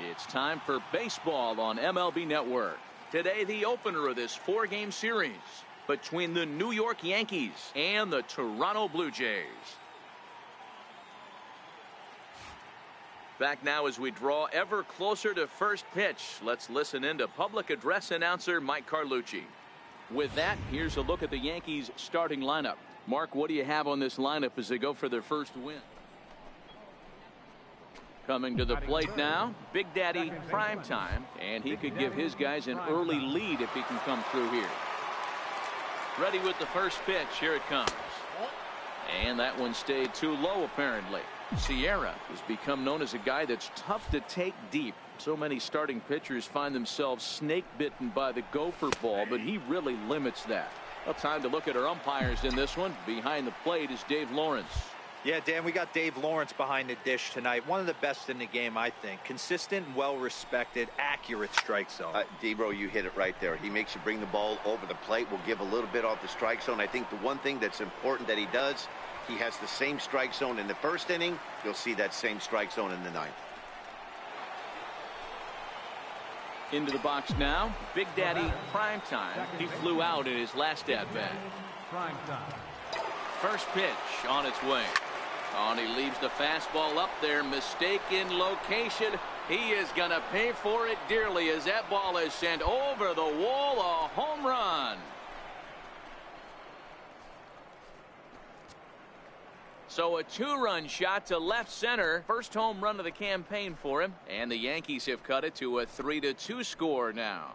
It's time for baseball on MLB Network. Today, the opener of this four-game series between the New York Yankees and the Toronto Blue Jays. Back now as we draw ever closer to first pitch. Let's listen in to public address announcer Mike Carlucci. With that, here's a look at the Yankees starting lineup. Mark, what do you have on this lineup as they go for their first win? Coming to the plate now, Big Daddy Primetime, and he could give his guys an early lead if he can come through here. Ready with the first pitch. Here it comes. And that one stayed too low apparently. Sierra has become known as a guy that's tough to take deep. So many starting pitchers find themselves snake bitten by the gopher ball, but he really limits that. Well, time to look at our umpires in this one. Behind the plate is Dave Lawrence. Yeah, Dan, we got Dave Lawrence behind the dish tonight. One of the best in the game, I think. Consistent, well-respected, accurate strike zone. D-Bro, you hit it right there. He makes you bring the ball over the plate. We'll give a little bit off the strike zone. I think the one thing that's important that he does, he has the same strike zone in the first inning. You'll see that same strike zone in the ninth. Into the box now, Big Daddy Primetime. He flew out in his last at-bat. First pitch on its way. And he leaves the fastball up there. Mistaken location. He is going to pay for it dearly as that ball is sent over the wall. A home run. So a two-run shot to left center. First home run of the campaign for him. And the Yankees have cut it to a 3-2 score now.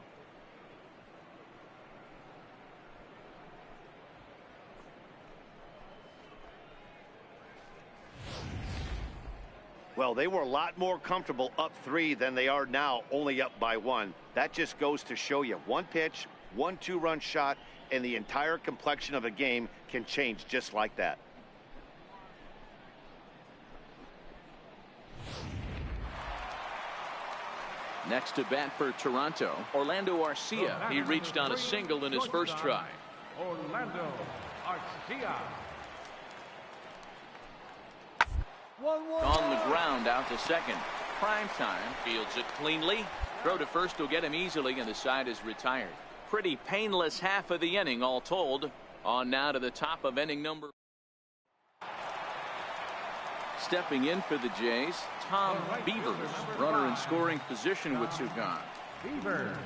Well, they were a lot more comfortable up 3 than they are now, only up by 1. That just goes to show you one pitch, one two-run shot, and the entire complexion of a game can change just like that. Next to bat for Toronto, Orlando Arcia. He reached on a single in his first try. Orlando Arcia. On the ground out to second. Primetime fields it cleanly. Throw to first will get him easily, and the side is retired. Pretty painless half of the inning all told. On now to the top of inning number. Stepping in for the Jays, Tom Beavers, runner in scoring position with two gone. Beaver.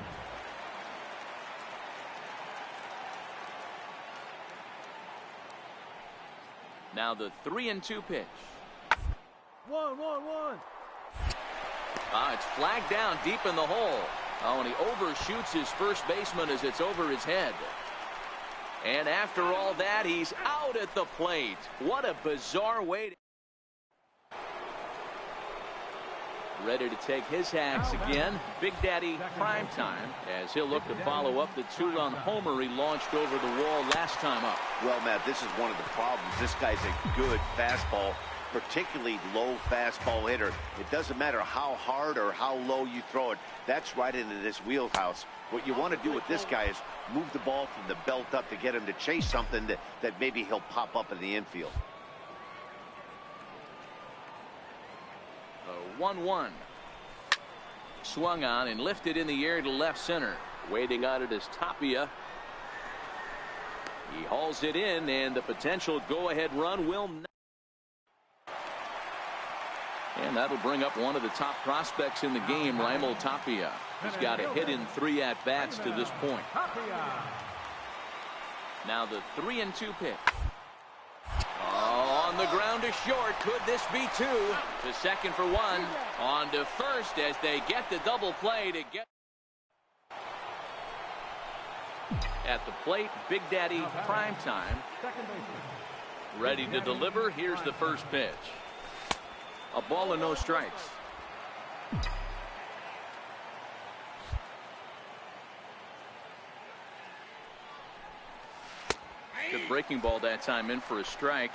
Now the 3-2 pitch. 1-1-1. It's flagged down deep in the hole. Oh, and he overshoots his first baseman as it's over his head. And after all that, he's out at the plate. What a bizarre way to... Ready to take his hacks again. Big Daddy Primetime as he'll look to follow up the two-run homer he launched over the wall last time up. Well, Matt, this is one of the problems. This guy's a good fastball, particularly low fastball hitter. It doesn't matter how hard or how low you throw it. That's right into this wheelhouse. What you want to do with this guy is move the ball from the belt up to get him to chase something that maybe he'll pop up in the infield. 1-1. Swung on and lifted in the air to left center. Waiting on it is Tapia. He hauls it in, and the potential go-ahead run will not. And that'll bring up one of the top prospects in the game, Raimel Tapia. He's got a hit in 3 at-bats to this point. Now the 3-2 pitch. On the ground to short. Could this be 2? To second for 1. On to first as they get the double play to get. At the plate, Big Daddy Primetime. Ready to deliver. Here's the first pitch. A ball and no strikes. Good breaking ball that time, in for a strike.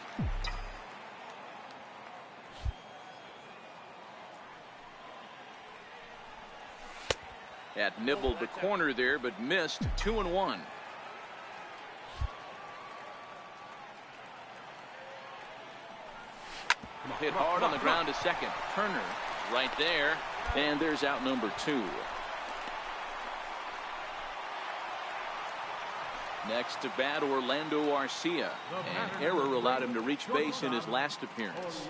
That nibbled the corner there, but missed. 2-1. Hit hard on the ground to second. Turner Right there. And there's out number 2. Next to bat, Orlando Arcia. An error allowed him to reach base in his last appearance.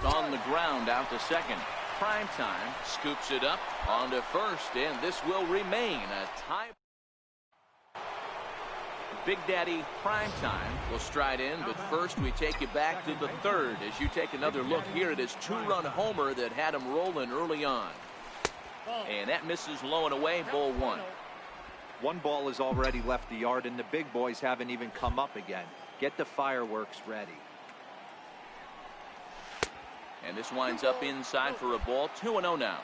On the ground, out to second. Primetime scoops it up onto first, and this will remain a tie. Big Daddy Primetime will stride in, but first we take you back to the third as you take another look here at his 2-run homer that had him rolling early on. And that misses low and away, ball 1. One ball has already left the yard, and the big boys haven't even come up again. Get the fireworks ready. And this winds up inside for a ball. 2-0 now.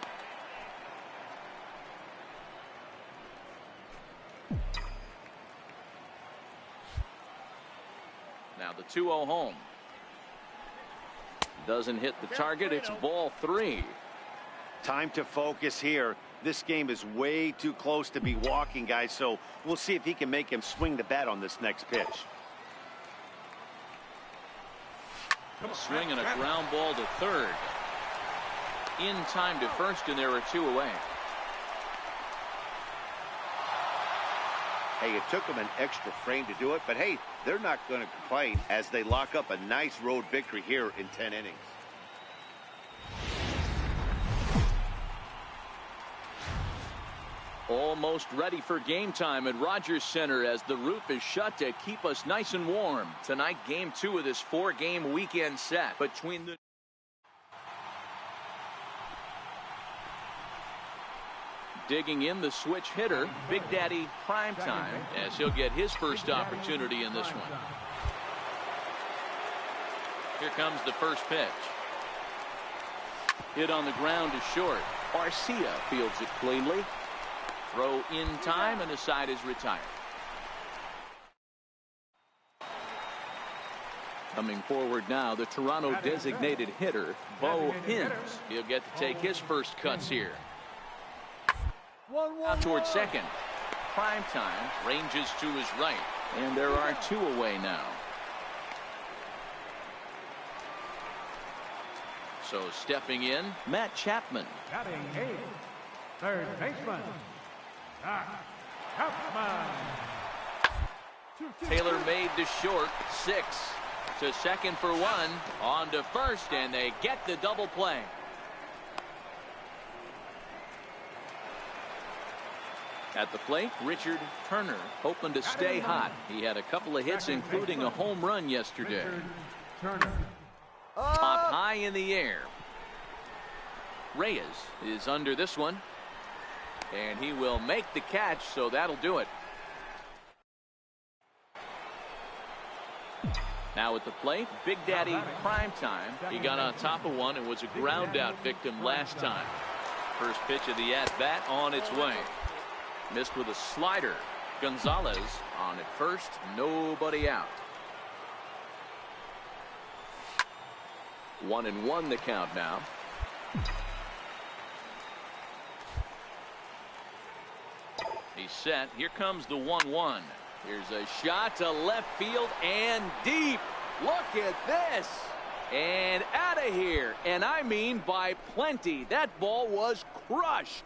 Now the 2-0 home. Doesn't hit the target. It's ball 3. Time to focus here. This game is way too close to be walking, guys, so we'll see if he can make him swing the bat on this next pitch. Swinging a ground ball to third. In time to first, and there are 2 away. Hey, it took them an extra frame to do it, but hey, they're not going to complain as they lock up a nice road victory here in 10 innings. Almost ready for game time at Rogers Center as the roof is shut to keep us nice and warm. Tonight, game 2 of this 4-game weekend set between the... Digging in the switch hitter, Big Daddy Primetime, as he'll get his first opportunity in this one. Here comes the first pitch. Hit on the ground to short. Arcia fields it cleanly. Throw in time, and the side is retired. Coming forward now, the Toronto designated hitter, Bo Hins. He'll get to take his first cuts here. Out towards second. Primetime ranges to his right, and there are 2 away now. So stepping in, Matt Chapman. Batting 8th, third baseman, Chapman. Taylor made to short, 6 to second for 1, on to first, and they get the double play. At the plate, Richard Turner hoping to stay hot. He had a couple of hits, including a home run yesterday. Popped high in the air. Reyes is under this one, and he will make the catch, so that'll do it. Now at the plate, Big Daddy Primetime. He got on top of one and was a ground out victim last time. First pitch of the at-bat on its way. Missed with a slider. Gonzalez on at first, nobody out. 1-1 the count now. He's set. Here comes the 1-1. Here's a shot to left field and deep. Look at this. And out of here. And I mean by plenty. That ball was crushed.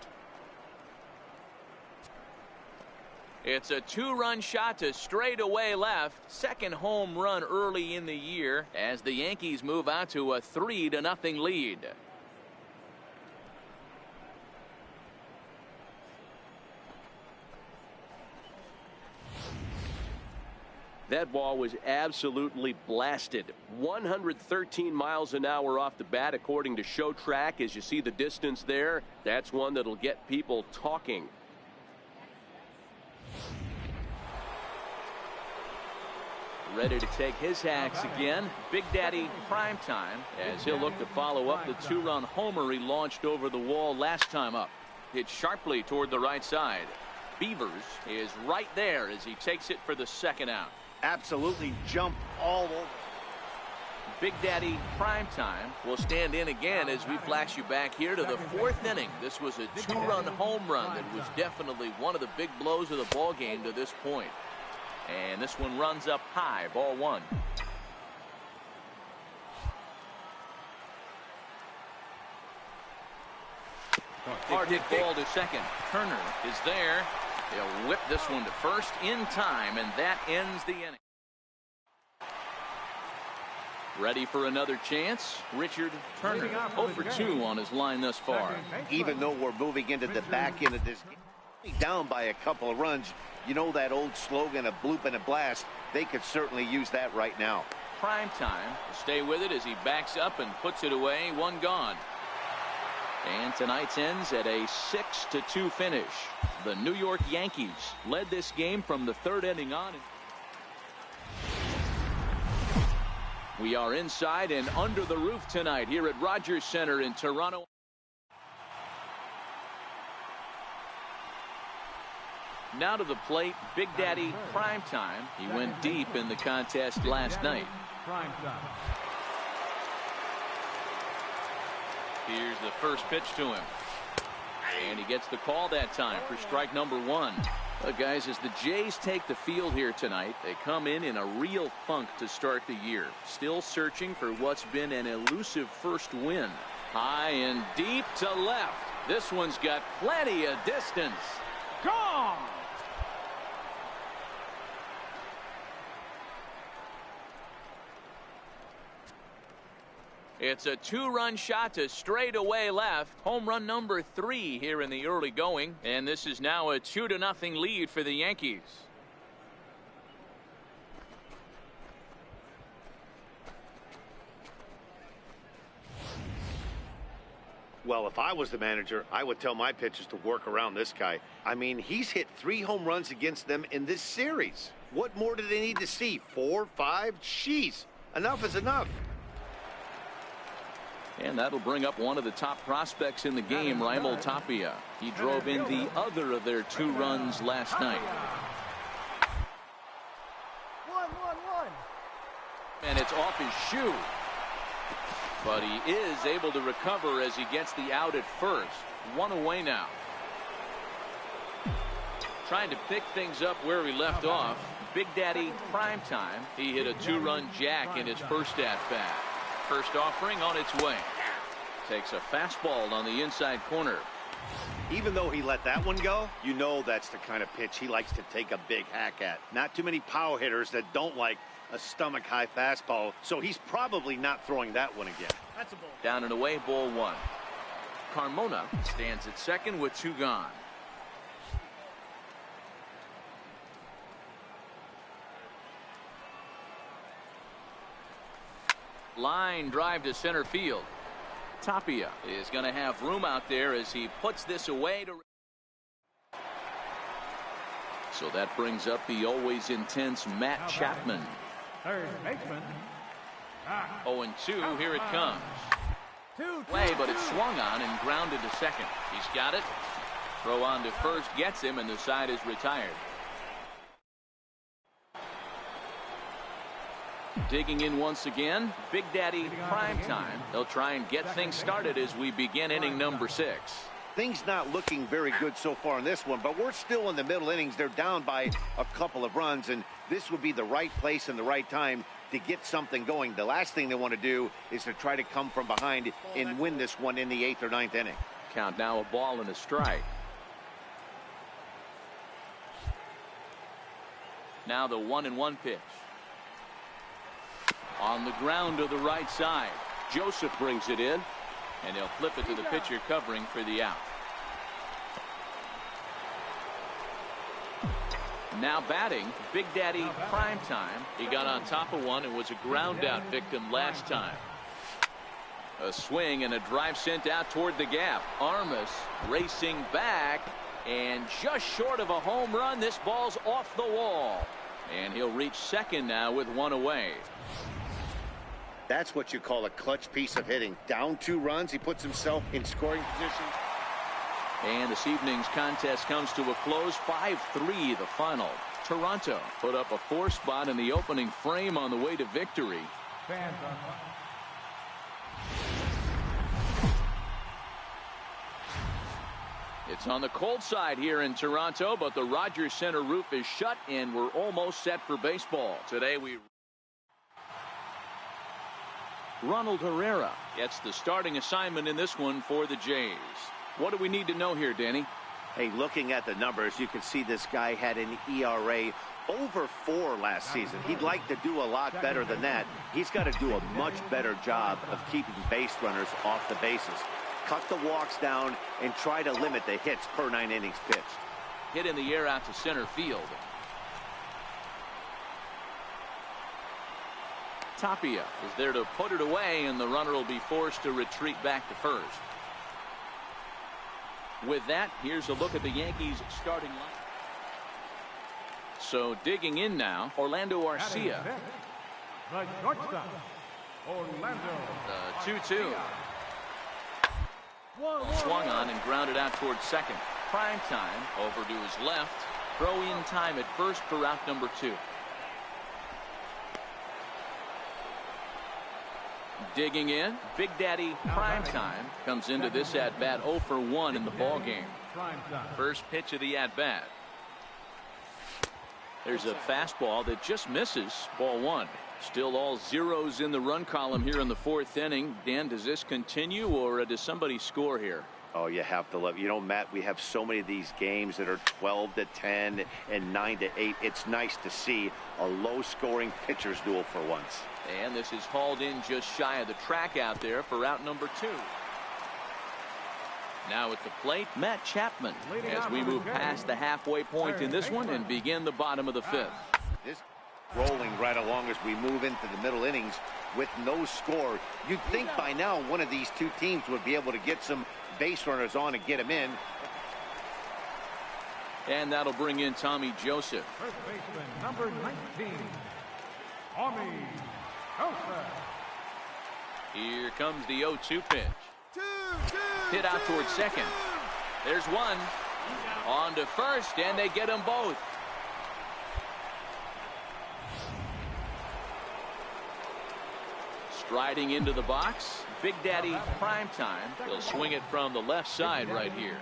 It's a 2-run shot to straightaway left. Second home run early in the year as the Yankees move out to a 3-0 lead. That ball was absolutely blasted. 113 miles an hour off the bat, according to Show Track. As you see the distance there, that's one that'll get people talking. Ready to take his hacks again. Big Daddy Primetime as he'll look to follow up the 2-run homer he launched over the wall last time up. Hit sharply toward the right side. Beavers is right there as he takes it for the second out. Absolutely jumped all over. Big Daddy Primetime will stand in again as we flash you back here to the 4th inning. This was a 2-run home run that was definitely one of the big blows of the ball game to this point. And this one runs up high, ball 1. Hard hit ball to second. Turner is there. They'll whip this one to first in time, and that ends the inning. Ready for another chance. Richard Turner, 0 for 2 on his line thus far. Even though we're moving into the back end of this game, down by a couple of runs, you know that old slogan, a bloop and a blast, they could certainly use that right now. Prime time. Stay with it as he backs up and puts it away. One gone. And tonight's ends at a 6-2 finish. The New York Yankees led this game from the third inning on. We are inside and under the roof tonight here at Rogers Center in Toronto. Now to the plate, Big Daddy Primetime. He went deep in the contest last night. Here's the first pitch to him. And he gets the call that time for strike number 1. Look, guys, as the Jays take the field here tonight, they come in a real funk to start the year. Still searching for what's been an elusive first win. High and deep to left. This one's got plenty of distance. Gone! It's a 2-run shot to straightaway left. Home run number 3 here in the early going. And this is now a 2-0 lead for the Yankees. Well, if I was the manager, I would tell my pitchers to work around this guy. I mean, he's hit 3 home runs against them in this series. What more do they need to see? 4, 5? Jeez, enough is enough. And that'll bring up one of the top prospects in the game, Raimel Tapia. He drove in the other of their 2 runs last night. 1-1-1. And it's off his shoe. But he is able to recover as he gets the out at first. 1 away now. Trying to pick things up where he left off. Big Daddy Primetime. He hit a 2-run jack in his first at-bat. First offering on its way. Takes a fastball on the inside corner. Even though he let that one go, you know that's the kind of pitch he likes to take a big hack at. Not too many power hitters that don't like a stomach-high fastball, so he's probably not throwing that one again. That's a ball. Down and away, ball 1. Carmona stands at second with 2 gone. Line drive to center field. Tapia is going to have room out there as he puts this away. So that brings up the always intense Matt Chapman. Third baseman. 0-2. Here it comes. Play, but it's swung on and grounded to second. He's got it. Throw on to first gets him, and the side is retired. Digging in once again, Big Daddy Primetime. They'll try and get things started as we begin inning number 6. Things not looking very good so far in this one, but we're still in the middle innings. They're down by a couple of runs, and this would be the right place and the right time to get something going. The last thing they want to do is to try to come from behind and win this one in the 8th or 9th inning. Count now a ball and a strike. Now the 1-1 pitch. On the ground to the right side. Joseph brings it in. And they'll flip it to the pitcher covering for the out. Now batting, Big Daddy Primetime. He got on top of one and was a ground out victim last time. A swing and a drive sent out toward the gap. Armas racing back and just short of a home run. This ball's off the wall. And he'll reach second now with 1 away. That's what you call a clutch piece of hitting. Down 2 runs, he puts himself in scoring position. And this evening's contest comes to a close. 5-3 the final. Toronto put up a 4 spot in the opening frame on the way to victory. Fans are... It's on the cold side here in Toronto, but the Rogers Center roof is shut and we're almost set for baseball. Today Ronald Herrera gets the starting assignment in this one for the Jays. What do we need to know here, Danny? Hey, looking at the numbers, you can see this guy had an ERA over 4 last season. He'd like to do a lot better than that. He's got to do a much better job of keeping base runners off the bases. Cut the walks down and try to limit the hits per 9 innings pitched. Hit in the air out to center field. Tapia is there to put it away, and the runner will be forced to retreat back to first. With that, here's a look at the Yankees starting line. So digging in now, Orlando Arcia. The shortstop, Orlando. The 2-2. Swung on and grounded out towards second. Prime time over to his left. Throw in time at first for out number 2. Digging in, Big Daddy Prime Time comes into this at bat 0 for 1 in the ball game. First pitch of the at bat. There's a fastball that just misses. Ball 1. Still all zeros in the run column here in the 4th inning. Dan, does this continue, or does somebody score here? Oh, you have to love. You know, Matt, we have so many of these games that are 12-10 and 9-8. It's nice to see a low-scoring pitcher's duel for once. And this is hauled in just shy of the track out there for out number 2. Now at the plate, Matt Chapman, as we move past the halfway point in this one and begin the bottom of the 5th. This rolling right along as we move into the middle innings with no score. You'd think by now one of these two teams would be able to get some base runners on and get them in. And that'll bring in Tommy Joseph. First baseman, number 19, Tommy Joseph. Here comes the 0-2 pitch. Hit out towards second. There's one. On to first, and they get them both. Striding into the box, Big Daddy Prime Time. He'll swing it from the left side right here.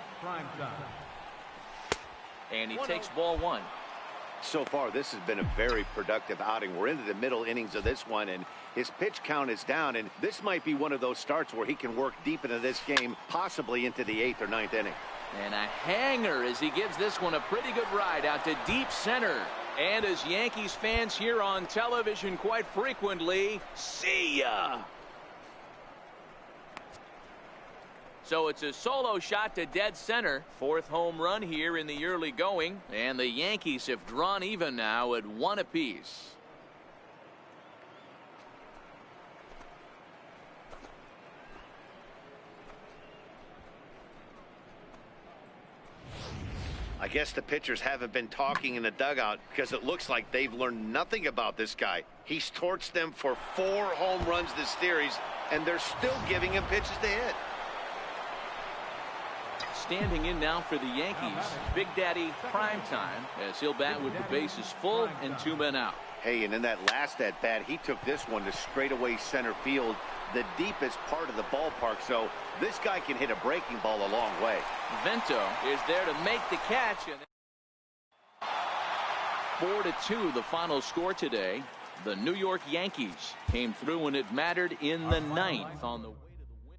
And he takes ball 1. So far, this has been a very productive outing. We're into the middle innings of this one, and his pitch count is down, and this might be one of those starts where he can work deep into this game, possibly into the 8th or 9th inning. And a hanger as he gives this one a pretty good ride out to deep center. And as Yankees fans hear on television quite frequently, see ya! So it's a solo shot to dead center. 4th home run here in the early going. And the Yankees have drawn even now at 1 apiece. I guess the pitchers haven't been talking in the dugout because it looks like they've learned nothing about this guy. He's torched them for 4 home runs this series, and they're still giving him pitches to hit. Standing in now for the Yankees, Big Daddy Prime Time, as he'll bat with the bases full and 2 men out. Hey, and in that last at bat, he took this one to straightaway center field, the deepest part of the ballpark, so this guy can hit a breaking ball a long way. Vento is there to make the catch. 4-2 the final score today. The New York Yankees came through when it mattered in the 9th on the way to the win.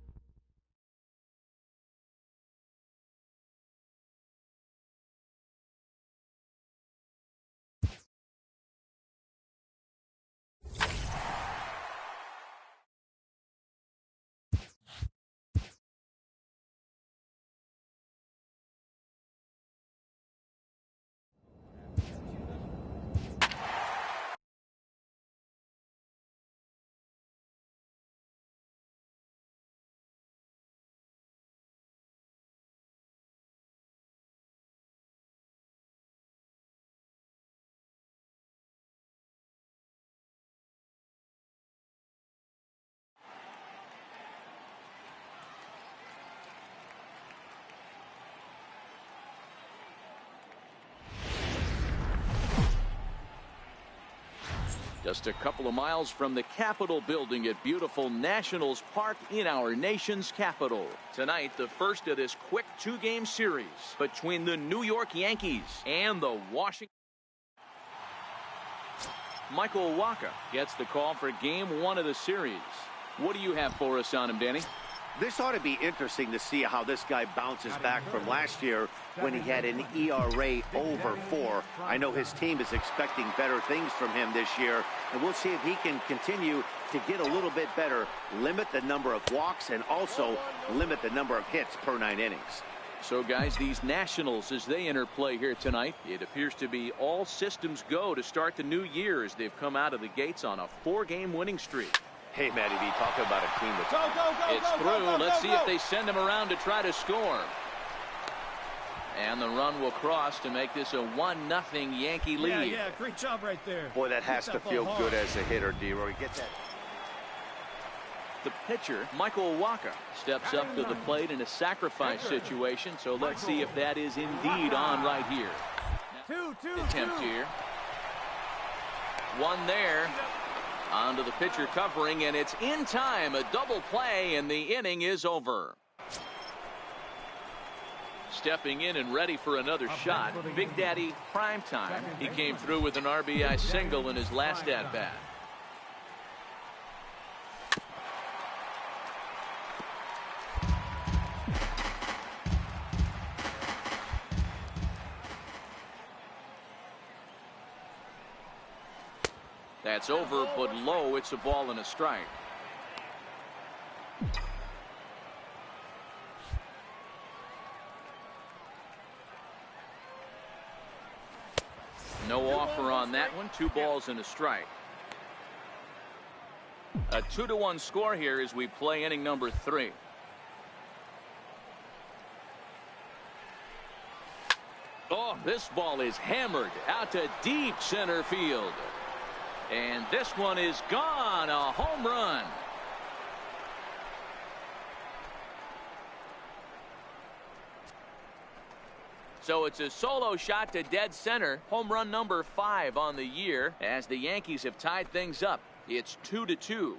Just a couple of miles from the Capitol building at beautiful Nationals Park in our nation's capital. Tonight, the first of this quick 2-game series between the New York Yankees and the Washington. Michael Wacha gets the call for game 1 of the series. What do you have for us on him, Danny? This ought to be interesting to see how this guy bounces back from last year when he had an ERA over 4. I know his team is expecting better things from him this year, and we'll see if he can continue to get a little bit better, limit the number of walks, and also limit the number of hits per 9 innings. So, guys, these Nationals, as they enter play here tonight, it appears to be all systems go to start the new year as they've come out of the gates on a 4-game winning streak. Hey, Matty B, talk about a team that's... It's through. Let's see if they send him around to try to score. And the run will cross to make this a 1-0 Yankee lead. Yeah, great job right there. Boy, that has to feel good as a hitter, D-Roy. Get that. The pitcher, Michael Wacha, steps up to the plate in a sacrifice situation, so let's see if that is indeed on right here. Attempt here. One there. Onto the pitcher covering, and it's in time. A double play, and the inning is over. Stepping in and ready for another shot, Big Daddy Primetime. He came through with an RBI single in his last at-bat. That's over, but low. It's a ball and a strike. No offer on that one. 2 balls and a strike. A 2-1 score here as we play inning number 3. Oh, this ball is hammered out to deep center field. And this one is gone. A home run. So it's a solo shot to dead center. Home run number 5 on the year as the Yankees have tied things up. It's 2-2.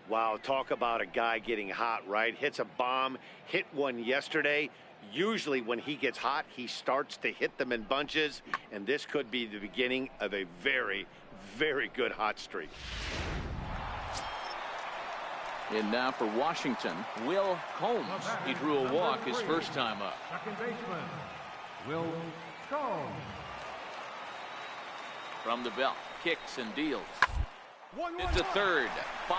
Wow, talk about a guy getting hot, right? Hits a bomb, hit one yesterday. Usually when he gets hot, he starts to hit them in bunches, and this could be the beginning of a very, very good hot streak. And now for Washington, Will Combs. He drew a walk his first time up. Second baseman, Will Combs. From the belt, kicks and deals. It's a third, 5.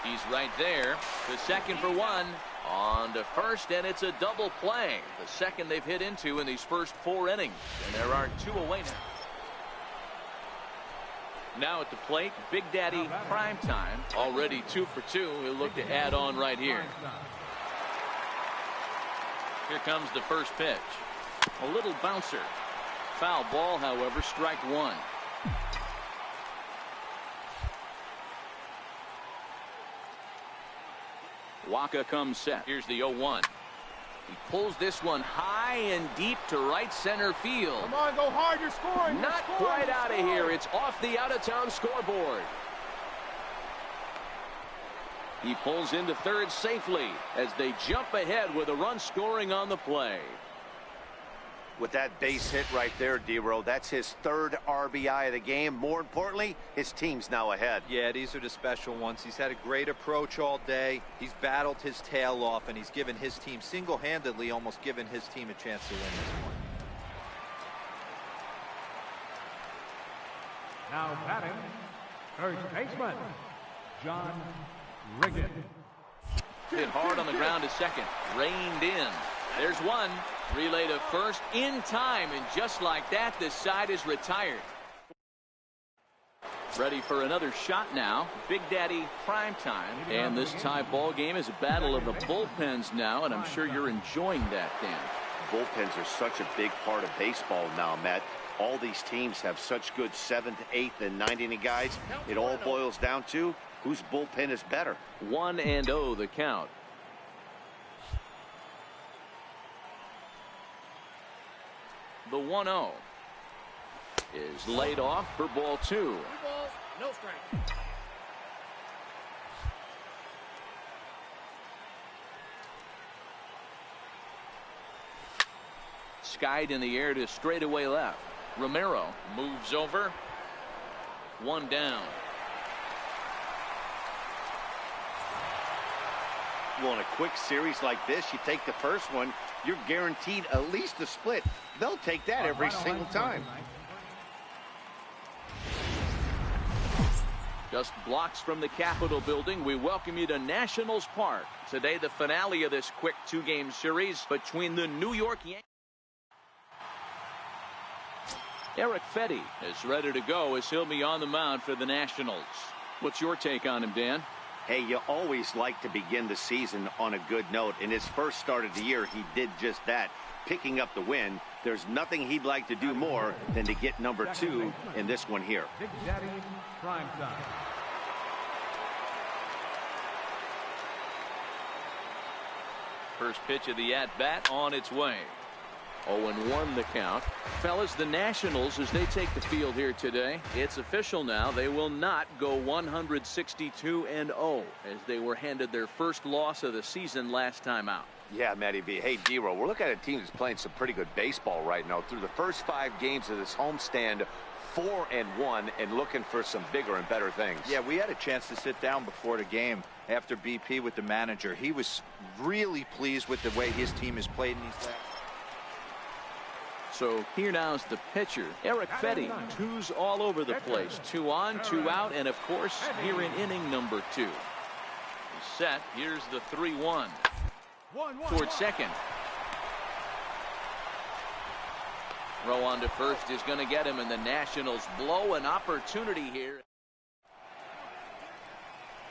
He's right there. The second for 1. On to first, and it's a double play. The second they've hit into in these first 4 innings. And there are 2 away now. Now at the plate, Big Daddy Primetime. Already 2 for 2. He'll look to add on right here. Here comes the first pitch. A little bouncer. Foul ball, however, strike 1. Wacha comes set. Here's the 0-1. He pulls this one high and deep to right center field. Come on, go hard, you're scoring. Not quite out of here. It's off the out-of-town scoreboard. He pulls into third safely as they jump ahead with a run scoring on the play. With that base hit right there, D-Row, that's his 3rd RBI of the game. More importantly, his team's now ahead. Yeah, these are the special ones. He's had a great approach all day. He's battled his tail off, and he's given his team single-handedly, almost given his team a chance to win this one. Now batting, first baseman, John Riggin. Hit hard on the ground to second. Reined in. There's one. Relay to first in time, and just like that, this side is retired. Ready for another shot now. Big Daddy Primetime. And this tie ball game is a battle of the bullpens now, and I'm sure you're enjoying that, Dan. Bullpens are such a big part of baseball now, Matt. All these teams have such good 7th, 8th, and 9th inning guys. It all boils down to whose bullpen is better. 1-0 the count. The 1-0 is laid off for ball 2. 2 balls, no strike. skied in the air to straightaway left. Romero moves over. One down. Well, in a quick series like this, you take the first one, you're guaranteed at least a split. They'll take that every single time. Just blocks from the Capitol building, we welcome you to Nationals Park. Today, the finale of this quick two-game series between the New York Yankees. Eric Fetty is ready to go as he'll be on the mound for the Nationals. What's your take on him, Dan? Hey, you always like to begin the season on a good note. In his first start of the year, he did just that, picking up the win. There's nothing he'd like to do more than to get number 2 in this one here. Big Daddy Prime Time. First pitch of the at-bat on its way. 0-1 the count. Fellas, the Nationals, as they take the field here today, it's official now. They will not go 162-0 as they were handed their first loss of the season last time out. Yeah, Matty B. Hey, D-Row, we're looking at a team that's playing some pretty good baseball right now. Through the first 5 games of this homestand, 4-1 and looking for some bigger and better things. Yeah, we had a chance to sit down before the game after BP with the manager. He was really pleased with the way his team has played in these last. So here now is the pitcher, Eric Fetty. 2's all over the place. 2 on, 2 out, and of course here in inning number 2. Set. Here's the 3-1 towards second. Throw on to first is going to get him, and the Nationals blow an opportunity here.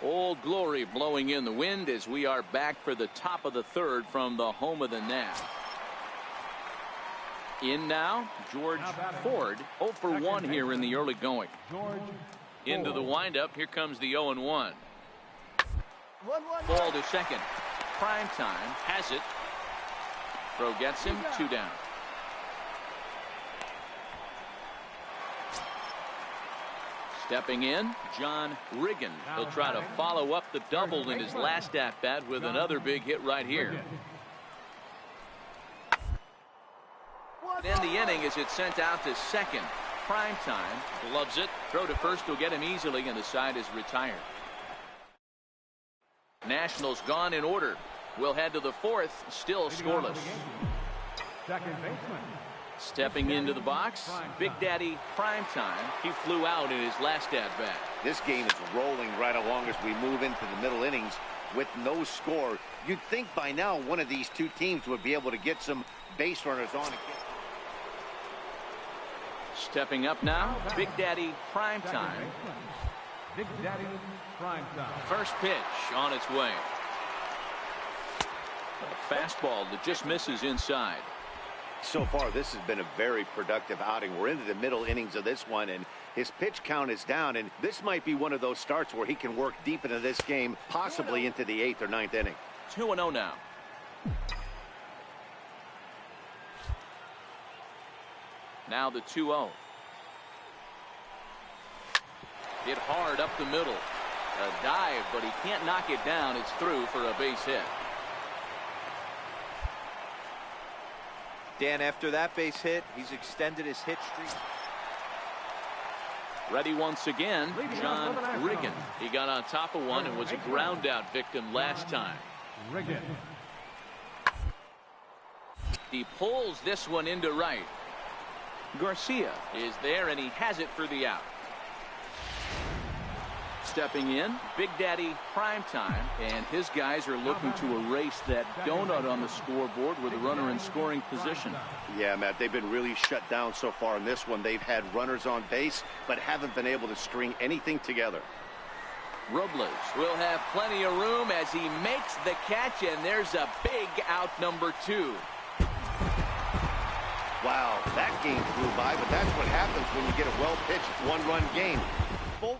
Old Glory blowing in the wind as we are back for the top of the 3rd from the home of the Nats. In now, George Ford, 0 for 1 here in the early going. Into the windup, here comes the 0-1. Ball to second. Prime time has it. Throw gets him, 2 down. Stepping in, John Riggin. He'll try to follow up the double in his last at-bat with another big hit right here. In the inning as it's sent out to second. Prime time gloves it. Throw to first will get him easily, and the side is retired. Nationals gone in order. We'll head to the 4th, still scoreless. Second baseman. Stepping into the box, Big Daddy Prime Time. He flew out in his last at-bat. This game is rolling right along as we move into the middle innings with no score. You'd think by now one of these two teams would be able to get some base runners on again. Stepping up now, Big Daddy Prime Time. Big Daddy Prime Time. First pitch on its way. A fastball that just misses inside. So far, this has been a very productive outing. We're into the middle innings of this one, and his pitch count is down, and this might be one of those starts where he can work deep into this game, possibly into the 8th or 9th inning. 2-0 now. Now the 2-0. Hit hard up the middle. A dive, but he can't knock it down. It's through for a base hit. Dan, after that base hit, he's extended his hit streak. Ready once again, John Riggin. He got on top of one and was a ground out victim last time. Riggin. He pulls this one into right. Garcia is there, and he has it for the out. Stepping in, Big Daddy Prime Time, and his guys are looking to erase that donut on the scoreboard with a runner in scoring position. Yeah, Matt, they've been really shut down so far in this one. They've had runners on base, but haven't been able to string anything together. Robles will have plenty of room as he makes the catch, and there's a big out number 2. Wow, that game flew by, but that's what happens when you get a well-pitched one-run game. Both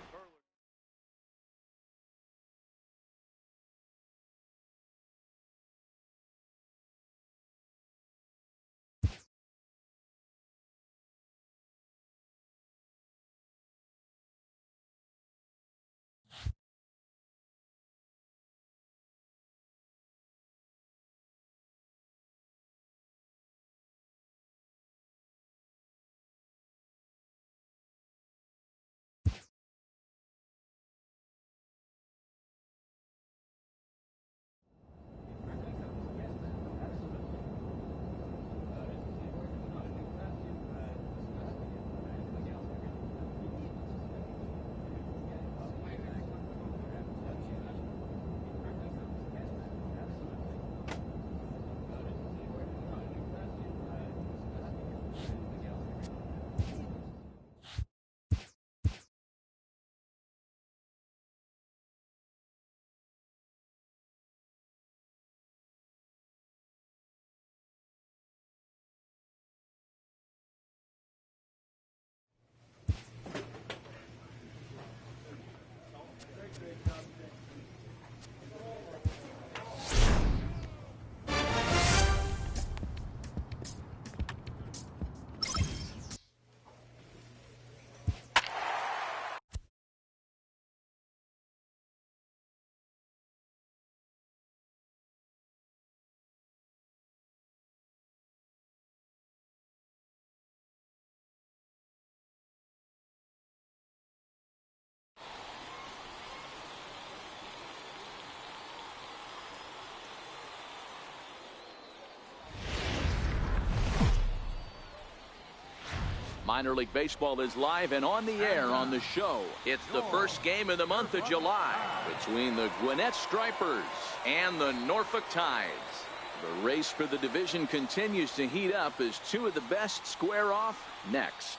Minor League Baseball is live and on the air on the show. It's the first game of the month of July between the Gwinnett Stripers and the Norfolk Tides. The race for the division continues to heat up as two of the best square off next.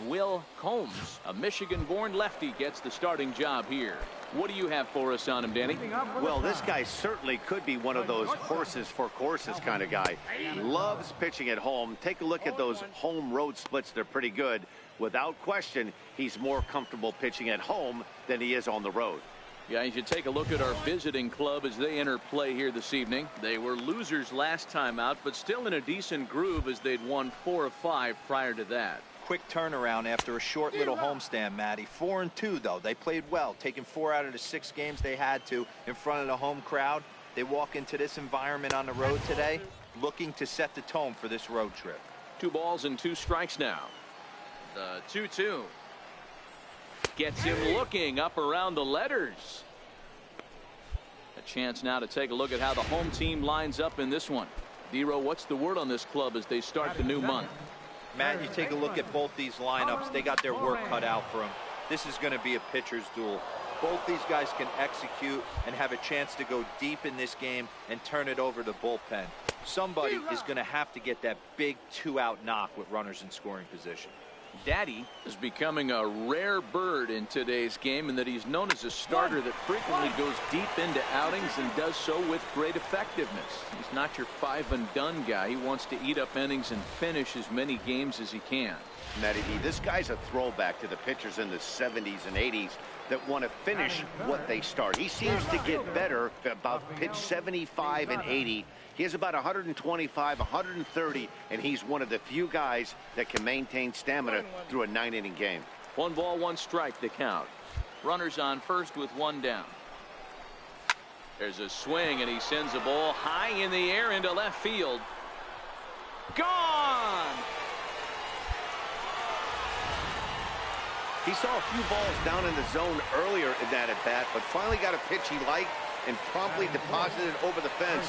Will Combs, a Michigan-born lefty, gets the starting job here. What do you have for us on him, Danny? Well, this guy certainly could be one of those horses for courses kind of guy. Loves pitching at home. Take a look at those home road splits. They're pretty good. Without question, he's more comfortable pitching at home than he is on the road. Yeah, you should take a look at our visiting club as they enter play here this evening. They were losers last time out, but still in a decent groove as they'd won 4 of 5 prior to that. Quick turnaround after a short little homestand, Matty. 4-2, though. They played well, taking 4 out of the 6 games they had to in front of the home crowd. They walk into this environment on the road today looking to set the tone for this road trip. 2 balls and 2 strikes now. The 2-2. Gets him looking up around the letters. A chance now to take a look at how the home team lines up in this one. Dero, what's the word on this club as they start the new month? Matt, you take a look at both these lineups. They got their work cut out for them. This is going to be a pitcher's duel. Both these guys can execute and have a chance to go deep in this game and turn it over to the bullpen. Somebody is going to have to get that big 2-out knock with runners in scoring position. Daddy is becoming a rare bird in today's game in that he's known as a starter that frequently goes deep into outings and does so with great effectiveness. He's not your 5-and-done guy. He wants to eat up innings and finish as many games as he can. Matty D, this guy's a throwback to the pitchers in the 70s and 80s that want to finish what they start. He seems to get better about pitch 75 and 80. He has about 125, 130, and he's one of the few guys that can maintain stamina through a 9-inning game. 1 ball, 1 strike to count. Runners on first with 1 down. There's a swing, and he sends a ball high in the air into left field. Gone! He saw a few balls down in the zone earlier in that at-bat, but finally got a pitch he liked and promptly deposited it over the fence.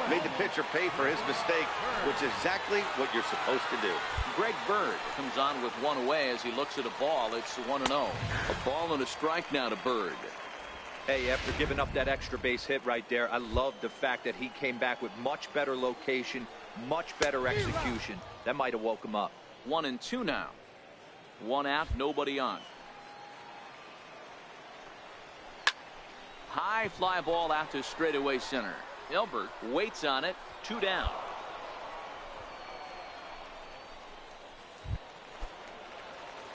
Made the pitcher pay for his mistake, which is exactly what you're supposed to do. Greg Bird comes on with 1 away as he looks at a ball. It's 1-0. A ball and a strike now to Bird. Hey, after giving up that extra base hit right there, I love the fact that he came back with much better location, much better execution. That might have woke him up. 1-2 now. 1 out, nobody on. High fly ball out to straightaway center. Elbert waits on it. 2 down.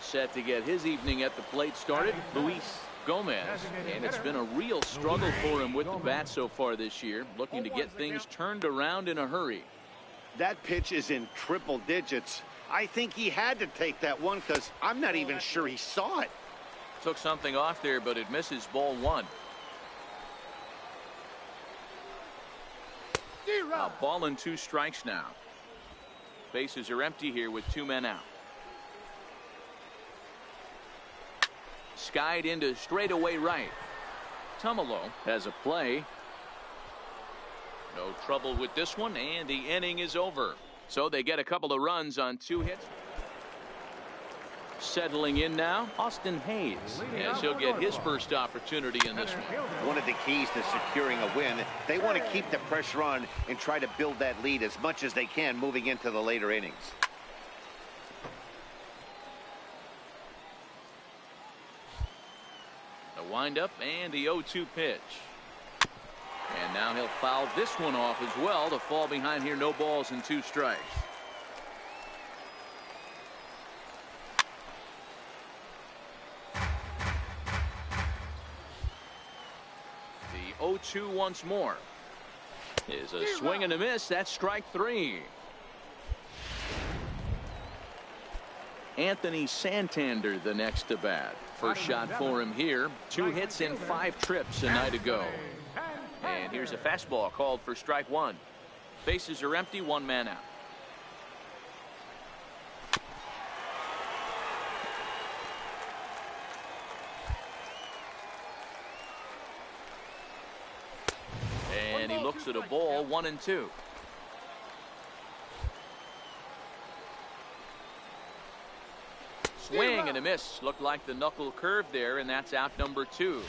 Set to get his evening at the plate started, Luis Gomez. And it's been a real struggle for him with the bat so far this year. Looking to get things turned around in a hurry. That pitch is in triple digits. I think he had to take that one because I'm not even sure he saw it. Took something off there, but it misses. Ball 1. A ball and 2 strikes now. Bases are empty here with 2 men out. Skied into straightaway right. Tumalo has a play. No trouble with this one, and the inning is over. So they get a couple of runs on 2 hits. Settling in now, Austin Hayes, as he'll get his first opportunity in this one. One of the keys to securing a win, they want to keep the pressure on and try to build that lead as much as they can moving into the later innings. The windup and the 0-2 pitch. And now he'll foul this one off as well to fall behind here. No balls and 2 strikes. The 0-2 once more. Is a swing and a miss. That's strike 3. Anthony Santander the next to bat. First shot for him here. 2 hits in 5 trips a night ago. And here's a fastball called for strike 1. Bases are empty, 1 man out. And he looks at a ball, 1-2. Swing and a miss. Looked like the knuckle curve there, and that's out number 2.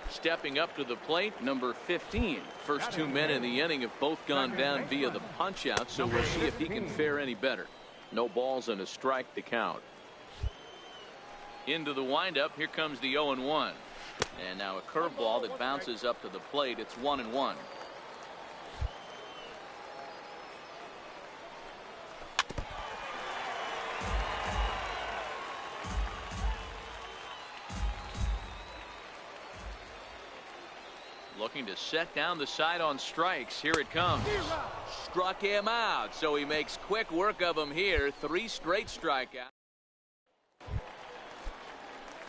Stepping up to the plate, number 15. First 2 men in the inning have both gone down via the punch out, so we'll see if he can fare any better. No balls and a strike to count. Into the windup, here comes the 0-1. And now a curveball that bounces up to the plate. It's 1-1. Looking to set down the side on strikes. Here it comes. Struck him out, so he makes quick work of him here. 3 straight strikeouts.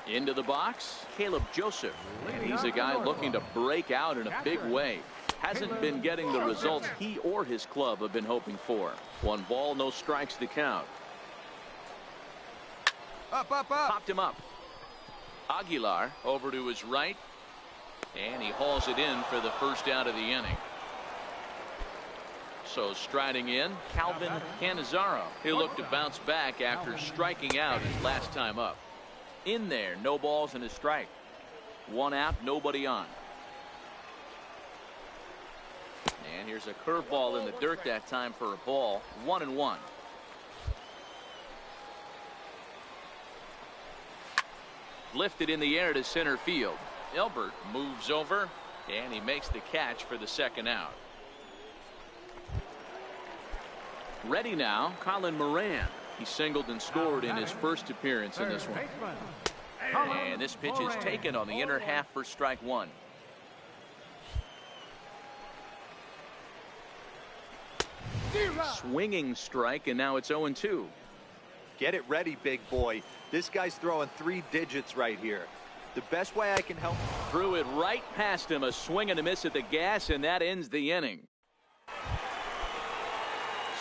Into the box, Caleb Joseph. And he's a guy looking to break out in a big way. Hasn't been getting the results he or his club have been hoping for. 1 ball, no strikes to count. Popped him up. Aguilar over to his right. And he hauls it in for the first out of the inning. So striding in, Calvin Cannizzaro. He'll look to bounce back after striking out his last time up. In there, no balls and a strike. 1 out, nobody on. And here's a curveball in the dirt that time for a ball. 1-1. Lifted in the air to center field. Elbert moves over, and he makes the catch for the second out. Ready now, Colin Moran. He singled and scored in his first appearance in this one. And this pitch is taken on the inner half for strike 1. Swinging strike, and now it's 0-2. Get it ready, big boy. This guy's throwing 3 digits right here. The best way I can help. Threw it right past him. A swing and a miss at the gas, and that ends the inning.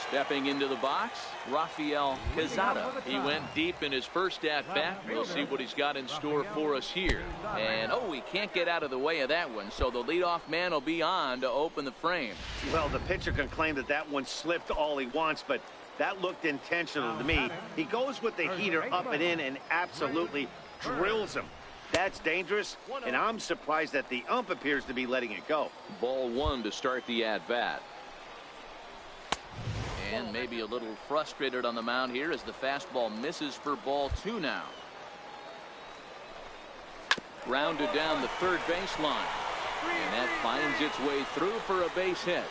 Stepping into the box, Rafael Quezada. He went deep in his first at-bat. We'll see what he's got in store for us here. And, he can't get out of the way of that one, so the leadoff man will be on to open the frame. Well, the pitcher can claim that one slipped all he wants, but that looked intentional to me. He goes with the heater up and in and absolutely drills him. That's dangerous, and I'm surprised that the ump appears to be letting it go. Ball 1 to start the at-bat. And maybe a little frustrated on the mound here as the fastball misses for ball 2 now. Grounded down the third baseline. And that finds its way through for a base hit.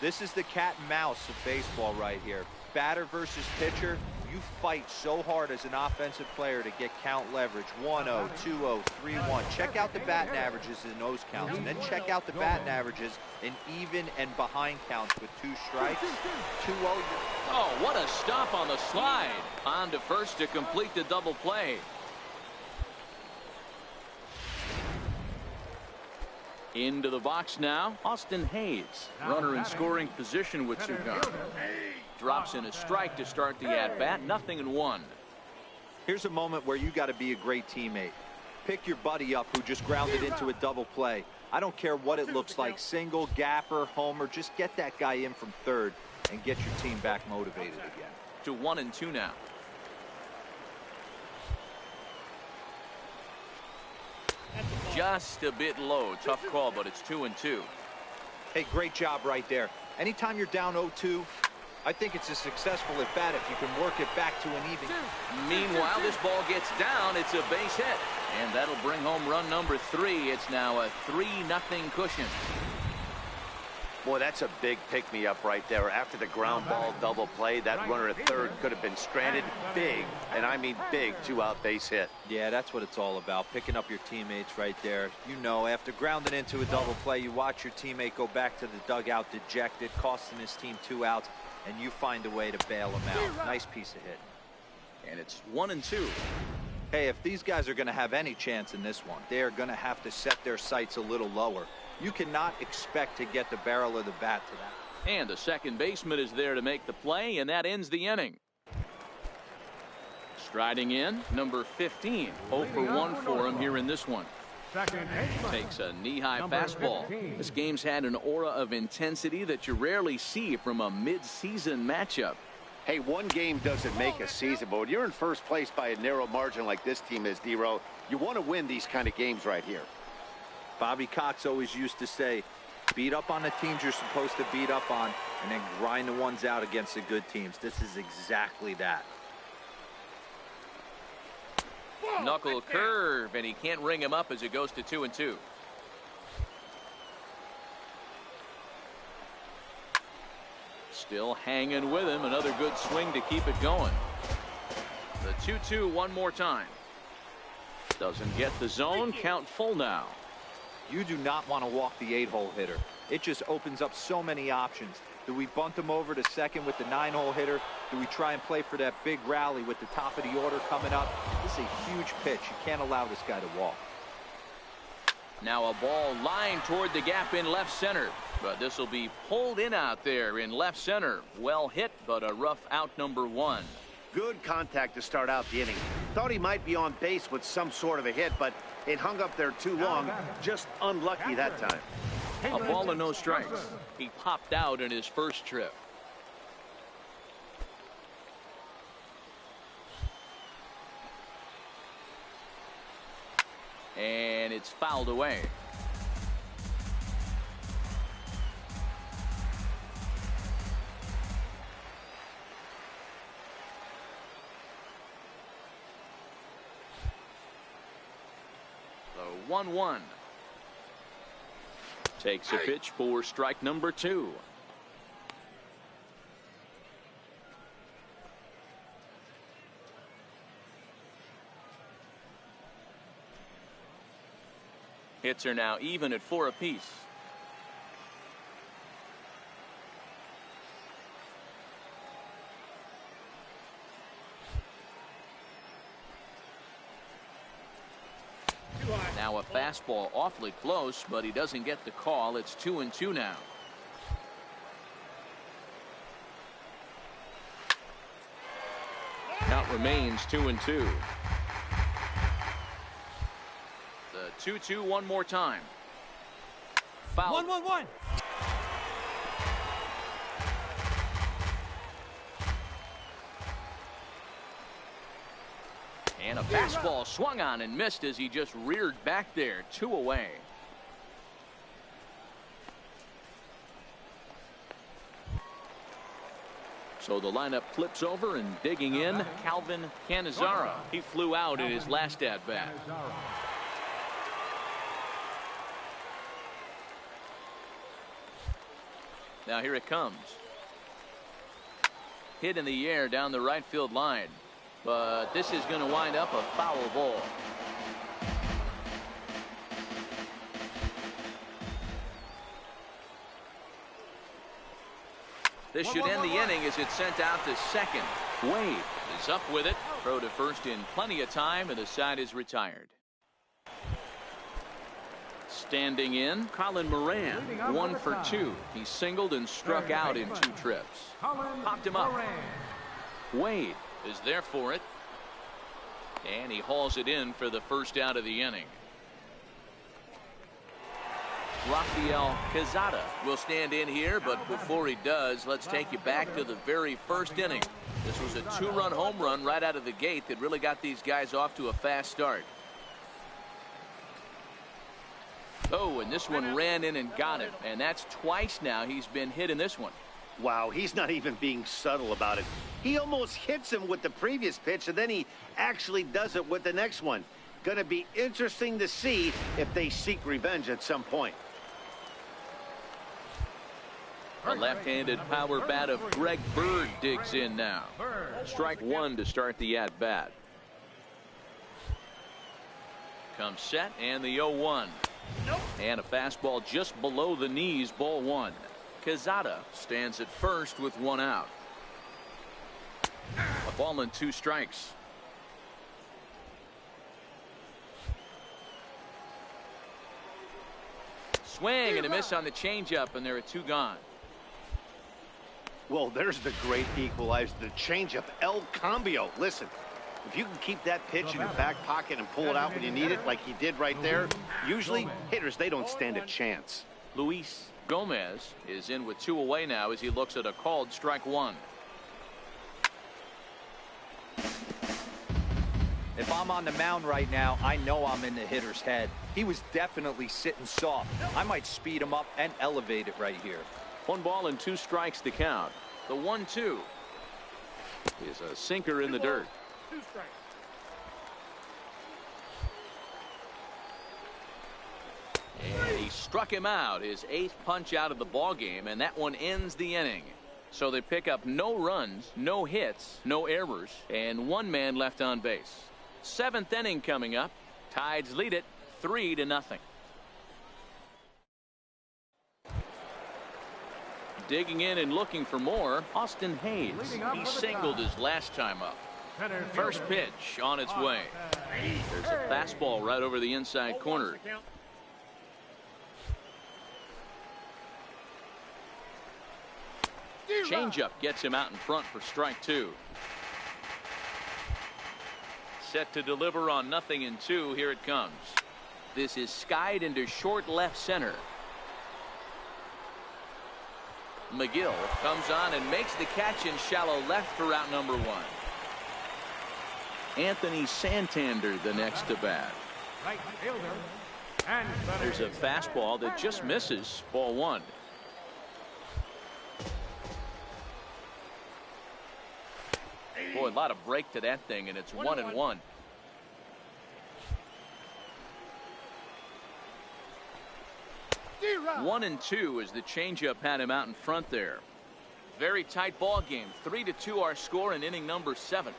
This is the cat and mouse of baseball right here. Batter versus pitcher. You fight so hard as an offensive player to get count leverage. 1-0, 2-0, 3-1. Check out the batting averages in those counts, and then check out the batting averages in even and behind counts with 2 strikes. 2-0. Oh, what a stop on the slide. On to first to complete the double play. Into the box now, Austin Hayes. Runner in scoring position with 2 guns. Drops in a strike to start the at-bat. 0-1. Here's a moment where you got to be a great teammate. Pick your buddy up who just grounded into a double play. I don't care what it looks like, single, gapper, homer. Just get that guy in from third and get your team back motivated again. To 1-2 now. Just a bit low. Tough call, but it's 2-2. Hey, great job right there. Anytime you're down 0-2, I think it's a successful at bat if you can work it back to an even. Meanwhile, this ball gets down. It's a base hit. And that'll bring home run number 3. It's now a 3-0 cushion. Boy, that's a big pick-me-up right there. After the ground ball double play, that runner at third could have been stranded. Big, and I mean big, 2-out base hit. Yeah, that's what it's all about, picking up your teammates right there. You know, after grounding into a double play, you watch your teammate go back to the dugout dejected, costing his team 2 outs, and you find a way to bail him out. Nice piece of hit. And it's 1-2. Hey, if these guys are going to have any chance in this one, they're going to have to set their sights a little lower. You cannot expect to get the barrel of the bat to that. And the second baseman is there to make the play, and that ends the inning. Striding in, number 15. 0 for 1 for him here in this one. Second baseman. Takes a knee-high Number fastball. 15. This game's had an aura of intensity that you rarely see from a mid-season matchup. Hey, one game doesn't make a season, but when you're in first place by a narrow margin like this team is, D-Row, you want to win these kind of games right here. Bobby Cox always used to say, beat up on the teams you're supposed to beat up on, and then grind the ones out against the good teams. This is exactly that. Knuckle curve, and he can't ring him up as it goes to 2-2. Still hanging with him. Another good swing to keep it going. The 2-2 one more time. Doesn't get the zone. Count full now. You do not want to walk the 8-hole hitter. It just opens up so many options. Do we bunt him over to second with the 9-hole hitter? Do we try and play for that big rally with the top of the order coming up? This is a huge pitch. You can't allow this guy to walk. Now a ball lined toward the gap in left center. But this will be pulled in out there in left center. Well hit, but a rough out number 1. Good contact to start out the inning. Thought he might be on base with some sort of a hit, but it hung up there too long. Just unlucky that time. A ball and no strikes. He popped out in his first trip. And it's fouled away. The 1-1. Takes a pitch for strike number 2. Hits are now even at 4 apiece. Now a fastball awfully close, but he doesn't get the call. It's 2-2 now. Count remains 2-2. The 2-2 one more time. Foul. 1-1-1. And a fastball swung on and missed as he just reared back there. 2 away. So the lineup flips over, and digging in, Calvin Cannizzaro. He flew out in his last at-bat. Now here it comes. Hit in the air down the right field line. But this is going to wind up a foul ball. This should end the inning as it's sent out to second. Wade is up with it. Throw to first in plenty of time, and the side is retired. Standing in, Colin Moran, 1 for 2. He singled and struck out in 2 trips. Popped him up. Wade is there for it, and he hauls it in for the first out of the inning. Rafael Quezada will stand in here, but before he does, let's take you back to the very first inning. This was a 2-run home run right out of the gate that really got these guys off to a fast start. Oh, and this one ran in and got him, and that's twice now he's been hit in this one. Wow, he's not even being subtle about it. He almost hits him with the previous pitch, and then he actually does it with the next one. Going to be interesting to see if they seek revenge at some point. A left-handed power bat of Greg Bird digs in now. Strike 1 to start the at-bat. Comes set, and the 0-1. And a fastball just below the knees, ball 1. Quezada stands at first with 1 out. A ball and 2 strikes. Swing and a miss on the changeup, and there are 2 gone. Well, there's the great equalizer, the changeup, El Cambio. Listen, If you can keep that pitch in your back pocket and pull it out when you need it, like he did right there, usually hitters, they don't stand a chance. Luis Gomez is in with 2 away now as he looks at a called strike 1. If I'm on the mound right now, I know I'm in the hitter's head. He was definitely sitting soft. I might speed him up and elevate it right here. 1 ball and 2 strikes to count. The 1-2 is a sinker in the dirt. 2 strikes. And he struck him out, his 8th punch out of the ball game, and that one ends the inning. So they pick up no runs, no hits, no errors, and 1 man left on base. 7th inning coming up. Tides lead it 3-0. Digging in and looking for more, Austin Hayes. He singled his last time up. First pitch on its way. There's a fastball right over the inside corner. Changeup gets him out in front for strike 2. Set to deliver on 0-2. Here it comes. This is skied into short left center. McGill comes on and makes the catch in shallow left for out number 1. Anthony Santander the next to bat. Right fielder. And There's a fastball that just misses. Ball 1. Boy, a lot of break to that thing, and it's 1-1. D-Rod. 1-2 as the changeup had him out in front there. Very tight ball game. 3-2 our score in inning number 7.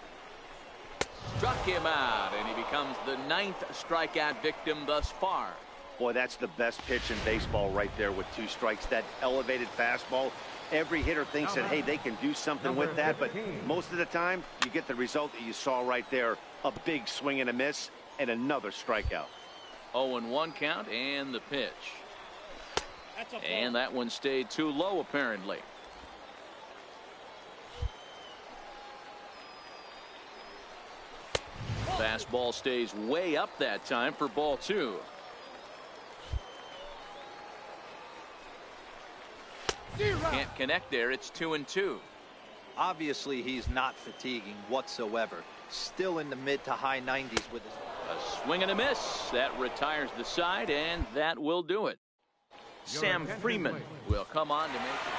Struck him out, and he becomes the 9th strikeout victim thus far. Boy, that's the best pitch in baseball right there with 2 strikes. That elevated fastball. Every hitter thinks that, hey, they can do something with that, but most of the time you get the result that you saw right there. A big swing and a miss and another strikeout. 0-1 count and the pitch. That's a ball. And that one stayed too low apparently. Fastball stays way up that time for ball 2. D-Rod. Can't connect there. It's 2-2. Obviously, he's not fatiguing whatsoever. Still in the mid to high 90s with his... A swing and a miss. That retires the side, and that will do it. Sam Freeman will come on to make it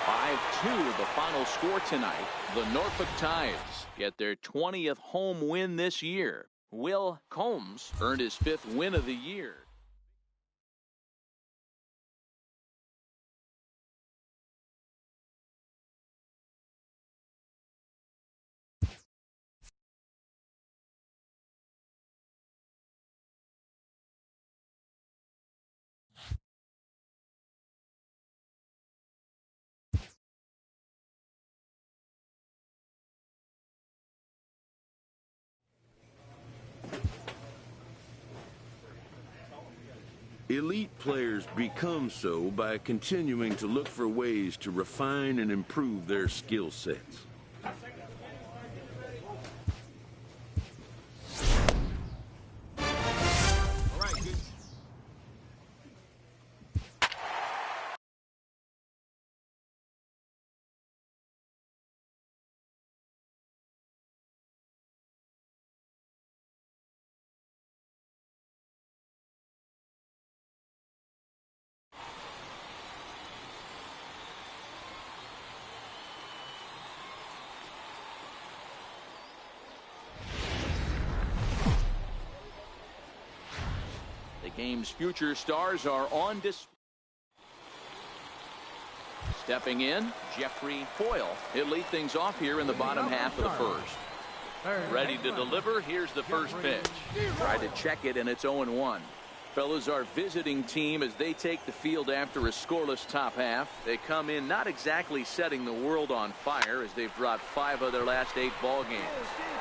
5-2 the final score tonight. The Norfolk Tides get their 20th home win this year. Will Combs earned his 5th win of the year. Elite players become so by continuing to look for ways to refine and improve their skill sets. All right, good. The game's future stars are on display. Stepping in, Jeffrey Foyle. He'll lead things off here in the bottom half of the first. Ready to deliver. Here's the first pitch. Try to check it, and it's 0-1. Fellas, our visiting team, as they take the field after a scoreless top half, they come in not exactly setting the world on fire as they've dropped 5 of their last 8 ball games.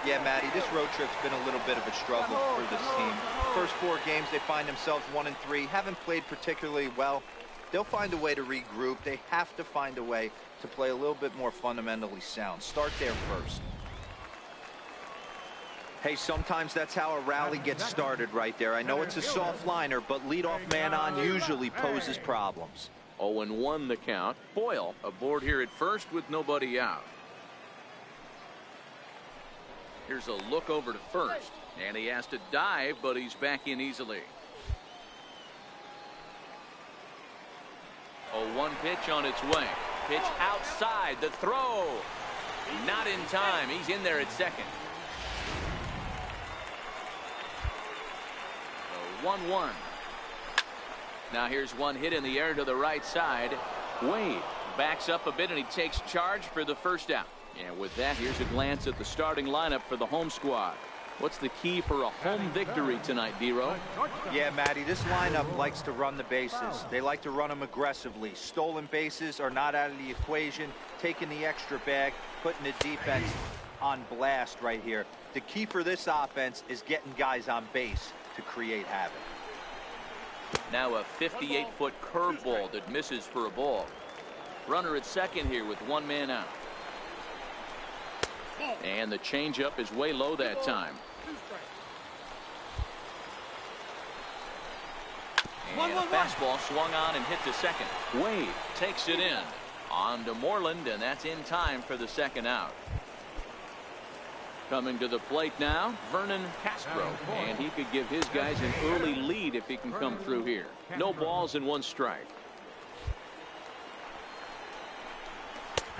Yeah, Matty, this road trip's been a little bit of a struggle for this team. First 4 games, they find themselves 1-3, haven't played particularly well. They'll find a way to regroup. They have to find a way to play a little bit more fundamentally sound. Start there first. Hey, sometimes that's how a rally gets started right there. I know it's a soft liner, but leadoff man on usually poses problems. 0-1 the count. Boyle aboard here at first with nobody out. Here's a look over to first, and he has to dive, but he's back in easily. 0-1 pitch on its way. Pitch outside, the throw. Not in time. He's in there at second. 1-1. Now here's one hit in the air to the right side. Wade backs up a bit and he takes charge for the first out. And with that, here's a glance at the starting lineup for the home squad. What's the key for a home victory tonight, D-Row? Yeah, Matty, this lineup likes to run the bases. They like to run them aggressively. Stolen bases are not out of the equation. Taking the extra bag, putting the defense on blast right here. The key for this offense is getting guys on base to create havoc. Now a 58-foot curveball that misses for a ball. Runner at second here with one man out. And the changeup is way low that time. And a fastball swung on and hit to second. Wade takes it in. On to Moreland, and that's in time for the second out. Coming to the plate now, Vernon Castro, and he could give his guys an early lead if he can come through here. No balls and one strike.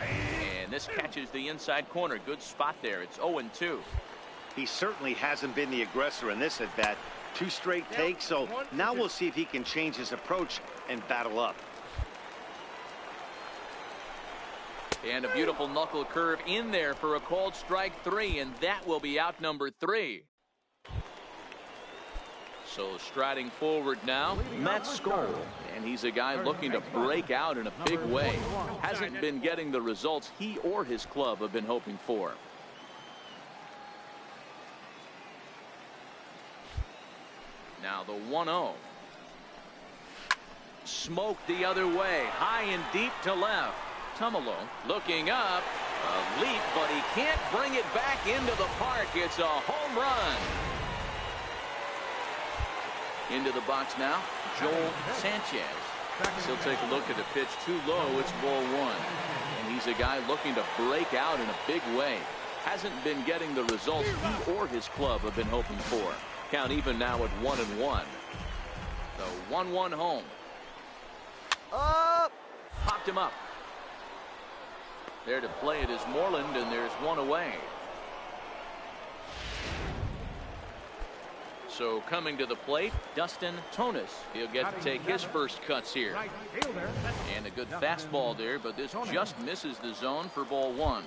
And this catches the inside corner. Good spot there. It's 0-2. He certainly hasn't been the aggressor in this at bat. 2 straight takes, so now we'll see if he can change his approach and battle up. And a beautiful knuckle curve in there for a called strike 3, and that will be out number 3. So striding forward now, Matt Skoll, and he's a guy looking to break out in a big way. Hasn't been getting the results he or his club have been hoping for. Now the 1-0. Smoked the other way, high and deep to left. Tumalo looking up, a leap, but he can't bring it back into the park. It's a home run. Into the box now, Joel Sanchez. He'll take a look at the pitch too low. It's ball 1. And he's a guy looking to break out in a big way. Hasn't been getting the results he or his club have been hoping for. Count even now at 1-1. The 1-1 home. Up! Popped him up. There to play it is Moreland, and there's one away. So coming to the plate, Dustin Tonis. He'll get to take his first cuts here. And a good fastball there, but this just misses the zone for ball 1.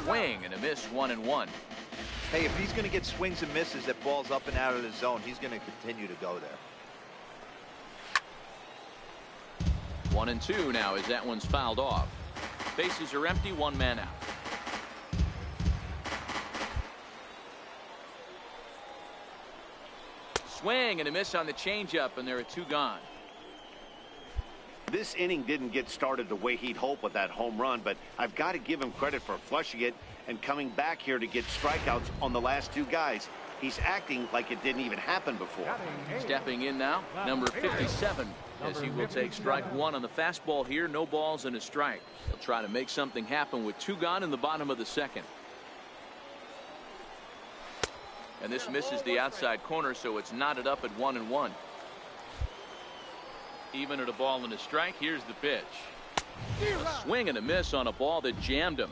Swing and a miss, 1-1. Hey, if he's going to get swings and misses at balls up and out of the zone, he's going to continue to go there. 1-2 now as that one's fouled off. Bases are empty, one man out. Swing and a miss on the changeup, and there are 2 gone. This inning didn't get started the way he'd hoped with that home run, but I've got to give him credit for flushing it and coming back here to get strikeouts on the last 2 guys. He's acting like it didn't even happen before. Stepping in now, number 57, as he will take strike 1 on the fastball here. No balls and a strike. He'll try to make something happen with 2 gone in the bottom of the second. And this misses the outside corner, so it's knotted up at 1-1. Even at a ball and a strike, here's the pitch. A swing and a miss on a ball that jammed him.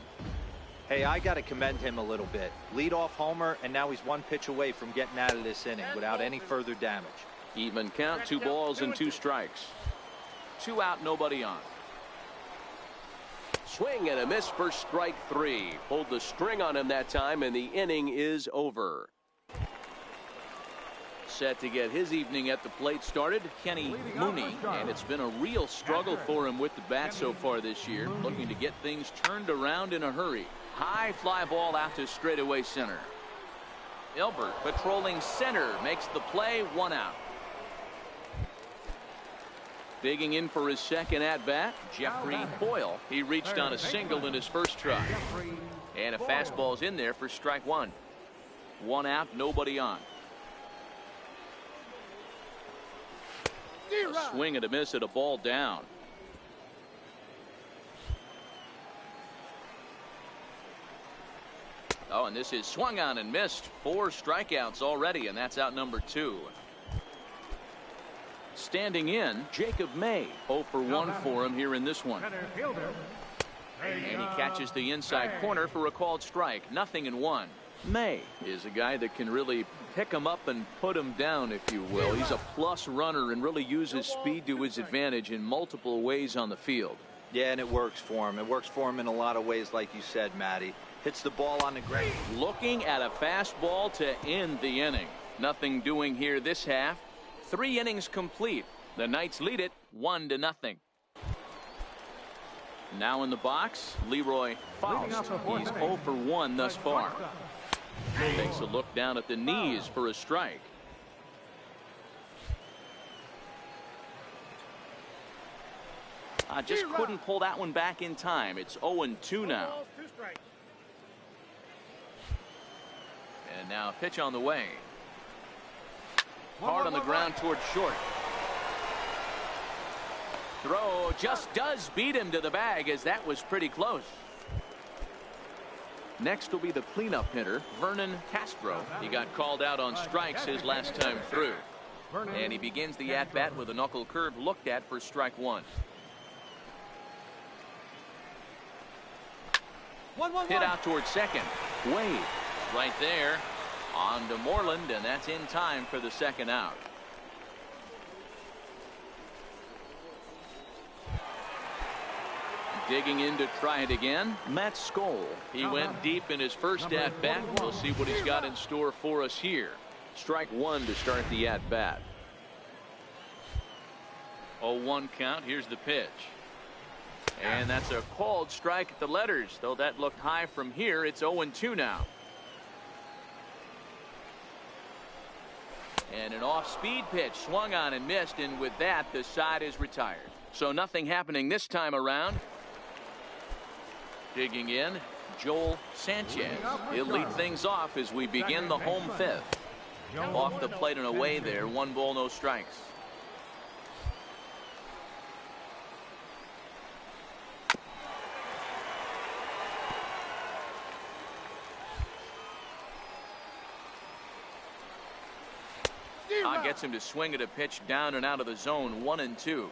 Hey, I got to commend him a little bit. Leadoff homer, and now he's 1 pitch away from getting out of this inning without any further damage. Even count, 2 balls and 2 strikes. 2 out, nobody on. Swing and a miss for strike 3. Pulled the string on him that time, and the inning is over. Set to get his evening at the plate started, Kenny Mooney, and it's been a real struggle for him with the bat so far this year, looking to get things turned around in a hurry. High fly ball out to straightaway center. Elbert patrolling center makes the play, 1 out. Digging in for his second at bat, Jeffrey Boyle. He reached on a single in his first try. And a fastball's in there for strike one. One out, nobody on. A swing and a miss at a ball down. Oh, and this is swung on and missed. 4 strikeouts already, and that's out number 2. Standing in, Jacob May. 0 for 1 for him here in this one. And he catches the inside corner for a called strike. 0-1. May is a guy that can really pick him up and put him down, if you will. He's a plus runner and really uses speed to his advantage in multiple ways on the field. Yeah, and it works for him. It works for him in a lot of ways, like you said, Matty. Hits the ball on the ground. Looking at a fastball to end the inning. Nothing doing here this half. 3 innings complete. The Knights lead it 1-0. Now in the box, Leroy Faust. He's 0 for 1 thus far. Takes a look down at the knees for a strike. Just couldn't pull that one back in time. It's 0-2 now. And now a pitch on the way. Hard on the ground towards short. Throw just does beat him to the bag, as that was pretty close. Next will be the cleanup hitter, Vernon Castro. He got called out on strikes his last time through. And he begins the at-bat with a knuckle curve looked at for strike 1. Hit out towards second. Wade right there. On to Moreland, and that's in time for the second out. Digging in to try it again, Matt Skoll. He went deep in his first at-bat. We'll see what he's got in store for us here. Strike 1 to start the at-bat. 0-1 count. Here's the pitch. And that's a called strike at the letters. Though that looked high from here, it's 0-2 now. And an off-speed pitch swung on and missed, and with that, the side is retired. So nothing happening this time around. Digging in, Joel Sanchez. He'll lead things off as we begin the home 5th. Off the plate and away there. 1 ball, no strikes. Gets him to swing at a pitch down and out of the zone. 1-2.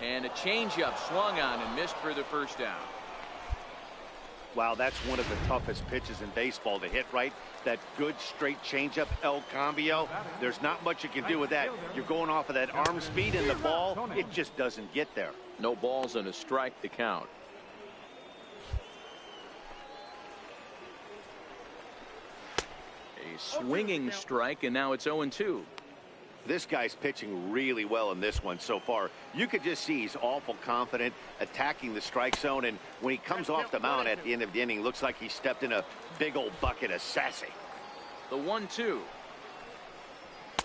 And a changeup swung on and missed for the first down. Wow, that's one of the toughest pitches in baseball to hit, right? That good straight changeup, El Cambio. There's not much you can do with that. You're going off of that arm speed, and the ball, it just doesn't get there. No balls and a strike to count. A swinging strike, and now it's 0-2. This guy's pitching really well in this one so far. You could just see he's awful confident, attacking the strike zone, and when he comes off the mound at the end of the inning, looks like he stepped in a big old bucket of sassy. The 1-2.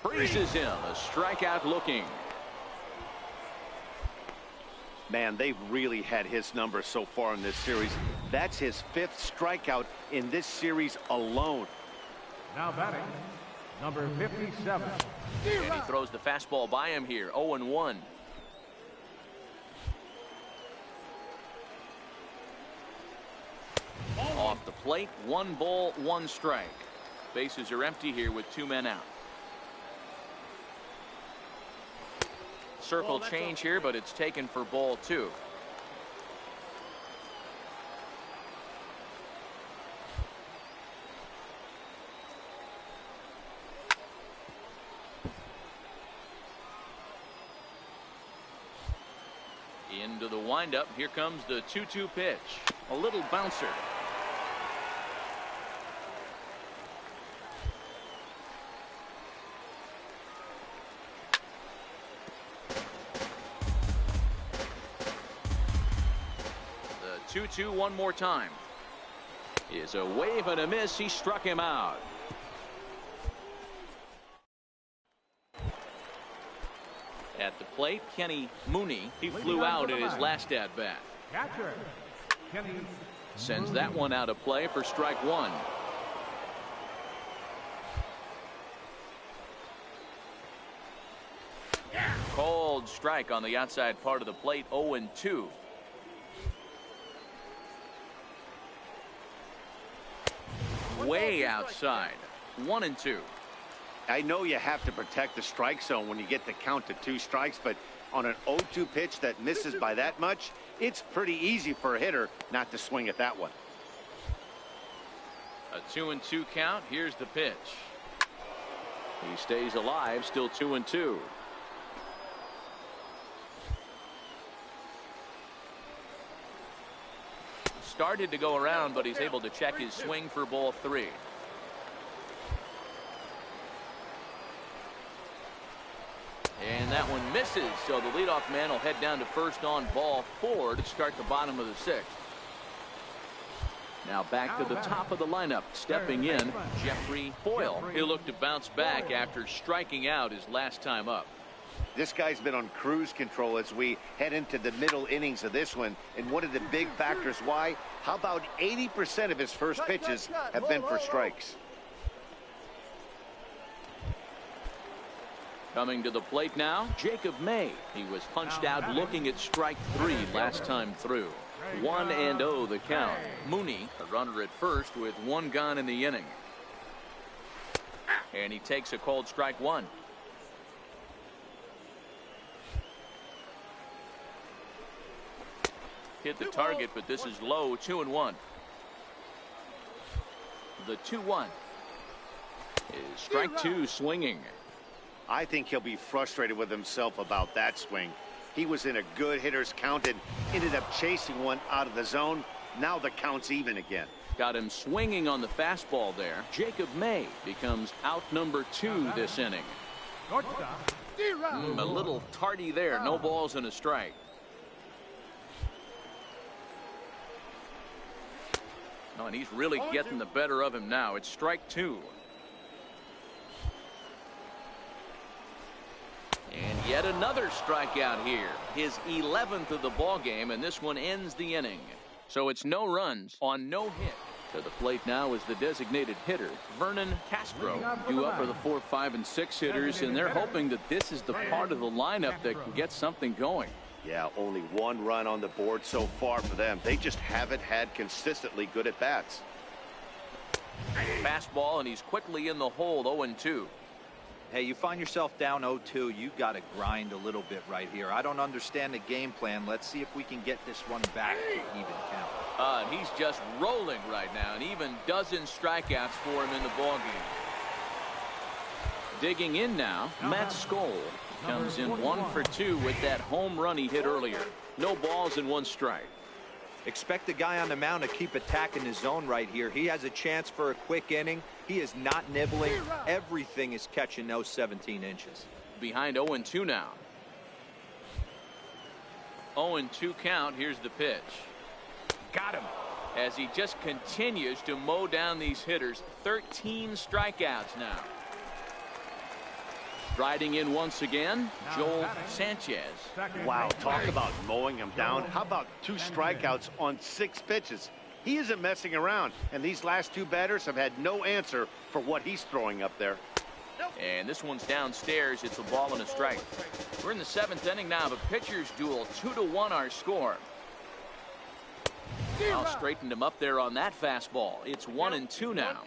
Freezes him. A strikeout looking. Man, they've really had his number so far in this series. That's his 5th strikeout in this series alone. Now batting, number 57. And he throws the fastball by him here. 0-1. Off the plate, 1 ball, 1 strike. Bases are empty here with 2 men out. Circle change here, but it's taken for ball 2. Into the windup. Here comes the 2-2 pitch. A little bouncer. The 2-2 one more time. Is a wave and a miss. He struck him out. At the plate, Kenny Mooney. He flew out in his last at-bat. Catcher, Kenny. Sends that one out of play for strike one. Cold strike on the outside part of the plate, 0-2. Way outside, 1-2. I know you have to protect the strike zone when you get the count to 2 strikes, but on an 0-2 pitch that misses by that much, it's pretty easy for a hitter not to swing at that one. A 2-2 count. Here's the pitch. He stays alive, still 2-2. Started to go around, but he's able to check his swing for ball 3. And that one misses, so the leadoff man will head down to first on ball 4 to start the bottom of the 6th. Now back to the top of the lineup. Stepping in, Jeffrey Boyle. He'll look to bounce back after striking out his last time up. This guy's been on cruise control as we head into the middle innings of this one. And one of the big factors why, how about 80% of his first pitches have been for strikes? Coming to the plate now, Jacob May. He was punched out looking at strike 3 last time through. 1-0 the count. Mooney, a runner at first with 1 gone in the inning. And he takes a cold strike 1. Hit the target, but this is low, 2-1. The 2-1 is strike 2 swinging. I think he'll be frustrated with himself about that swing. He was in a good hitter's count and ended up chasing one out of the zone. Now the count's even again. Got him swinging on the fastball there. Jacob May becomes out number 2 this inning. A little tardy there. No balls and a strike. Oh, and he's really getting the better of him now. It's strike 2. And yet another strikeout here. His 11th of the ball game, and this one ends the inning. So it's no runs on no hit. To the plate now is the designated hitter, Vernon Castro, due up for the 4, 5, and 6 hitters, and they're hoping that this is the part of the lineup that can get something going. Yeah, only 1 run on the board so far for them. They just haven't had consistently good at bats. Fastball, and he's quickly in the hole, 0-2. Hey, you find yourself down 0-2, you got to grind a little bit right here. I don't understand the game plan. Let's see if we can get this one back to even count. And he's just rolling right now, and even dozen strikeouts for him in the ballgame. Digging in now, Matt Skoll comes in 1 for 2 with that home run he hit earlier. No balls and 1 strike. Expect the guy on the mound to keep attacking the zone right here. He has a chance for a quick inning. He is not nibbling. Everything is catching those 17 inches. Behind 0-2 now. 0-2 count. Here's the pitch. Got him. As he just continues to mow down these hitters. 13 strikeouts now. Riding in once again, Joel Sanchez. Wow, talk about mowing him down. How about 2 strikeouts on 6 pitches? He isn't messing around, and these last 2 batters have had no answer for what he's throwing up there. And this one's downstairs. It's a ball and a strike. We're in the 7th inning now of a pitcher's duel. 2-1 our score. Now straightened him up there on that fastball. It's 1-2 now.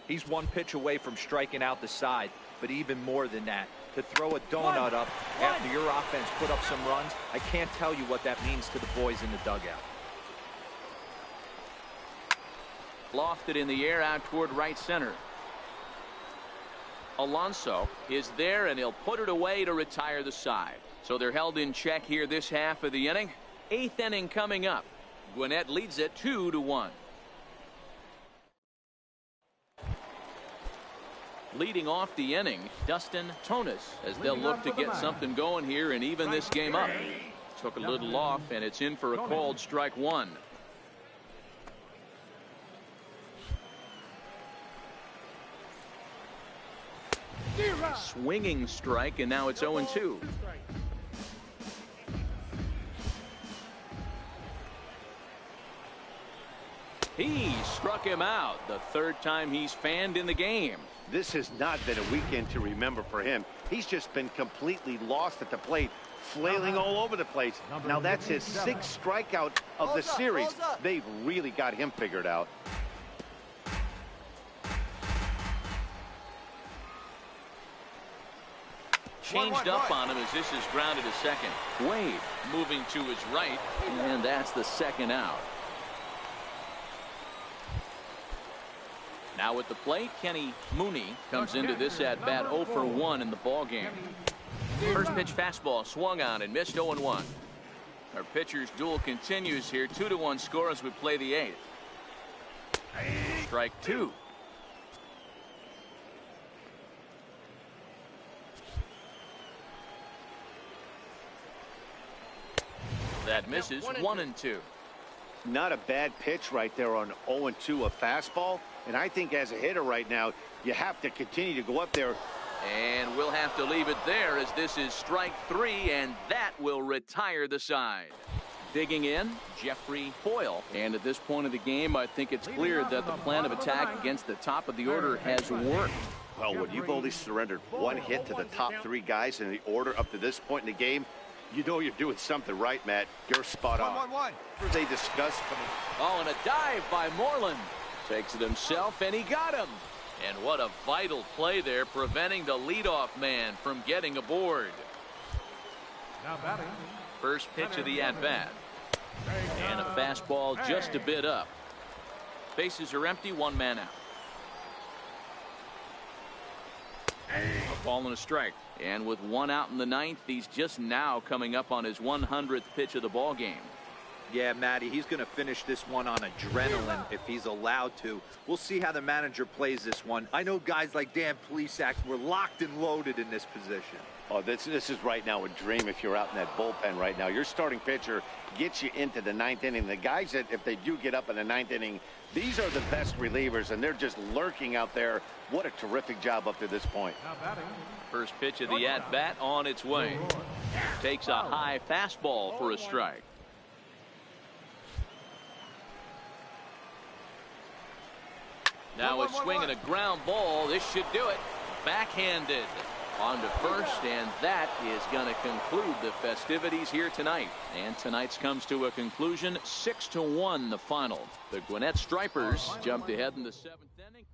He's 1 pitch away from striking out the side, but even more than that, to throw a donut up after your offense put up some runs, I can't tell you what that means to the boys in the dugout. Lofted in the air out toward right center. Alonso is there, and he'll put it away to retire the side. So they're held in check here this half of the inning. 8th inning coming up. Gwinnett leads it 2-1. Leading off the inning, Dustin Tonis, as they'll look to get something going here and even this game up. Took a little off, and it's in for a called strike 1. Swinging strike, and now it's 0-2. Struck him out. The third time he's fanned in the game. This has not been a weekend to remember for him. He's just been completely lost at the plate, flailing all over the place. Now that's his 6th strikeout of the series. They've really got him figured out. Changed up on him as this is grounded to second. Wade moving to his right, and that's the second out. Now at the plate, Kenny Mooney comes into this at bat 0 for 1 in the ball game. First pitch fastball swung on and missed 0-1. Our pitcher's duel continues here. 2-1 score as we play the 8th. Strike 2. That misses. 1-2. Not a bad pitch right there on 0-2, a fastball. And I think as a hitter right now, you have to continue to go up there. And we'll have to leave it there as this is strike 3, and that will retire the side. Digging in, Jeffrey Foyle. And at this point of the game, I think it's clear that the plan of attack against the top of the order has worked. Well, when you've only surrendered 1 hit to the top 3 guys in the order up to this point in the game, you know you're doing something right, Matt. You're spot on. They discussed coming. Oh, and a dive by Moreland. Takes it himself, and he got him. And what a vital play there, preventing the leadoff man from getting aboard. Now batting. First pitch of the at-bat. And a fastball just a bit up. Bases are empty, 1 man out. A ball and a strike. And with 1 out in the 9th, he's just now coming up on his 100th pitch of the ball game. Yeah, Matty, he's going to finish this one on adrenaline if he's allowed to. We'll see how the manager plays this one. I know guys like Dan Plesac were locked and loaded in this position. Oh, this is right now a dream if you're out in that bullpen right now. Your starting pitcher gets you into the 9th inning. The guys that, if they do get up in the 9th inning, these are the best relievers, and they're just lurking out there. What a terrific job up to this point. Now batting. First pitch of the at-bat on its way. Takes a high fastball for a strike. Now a swing and a ground ball. This should do it. Backhanded on to first, and that is going to conclude the festivities here tonight. And tonight's comes to a conclusion. 6-1 the final. The Gwinnett Stripers jumped ahead in the 7th inning.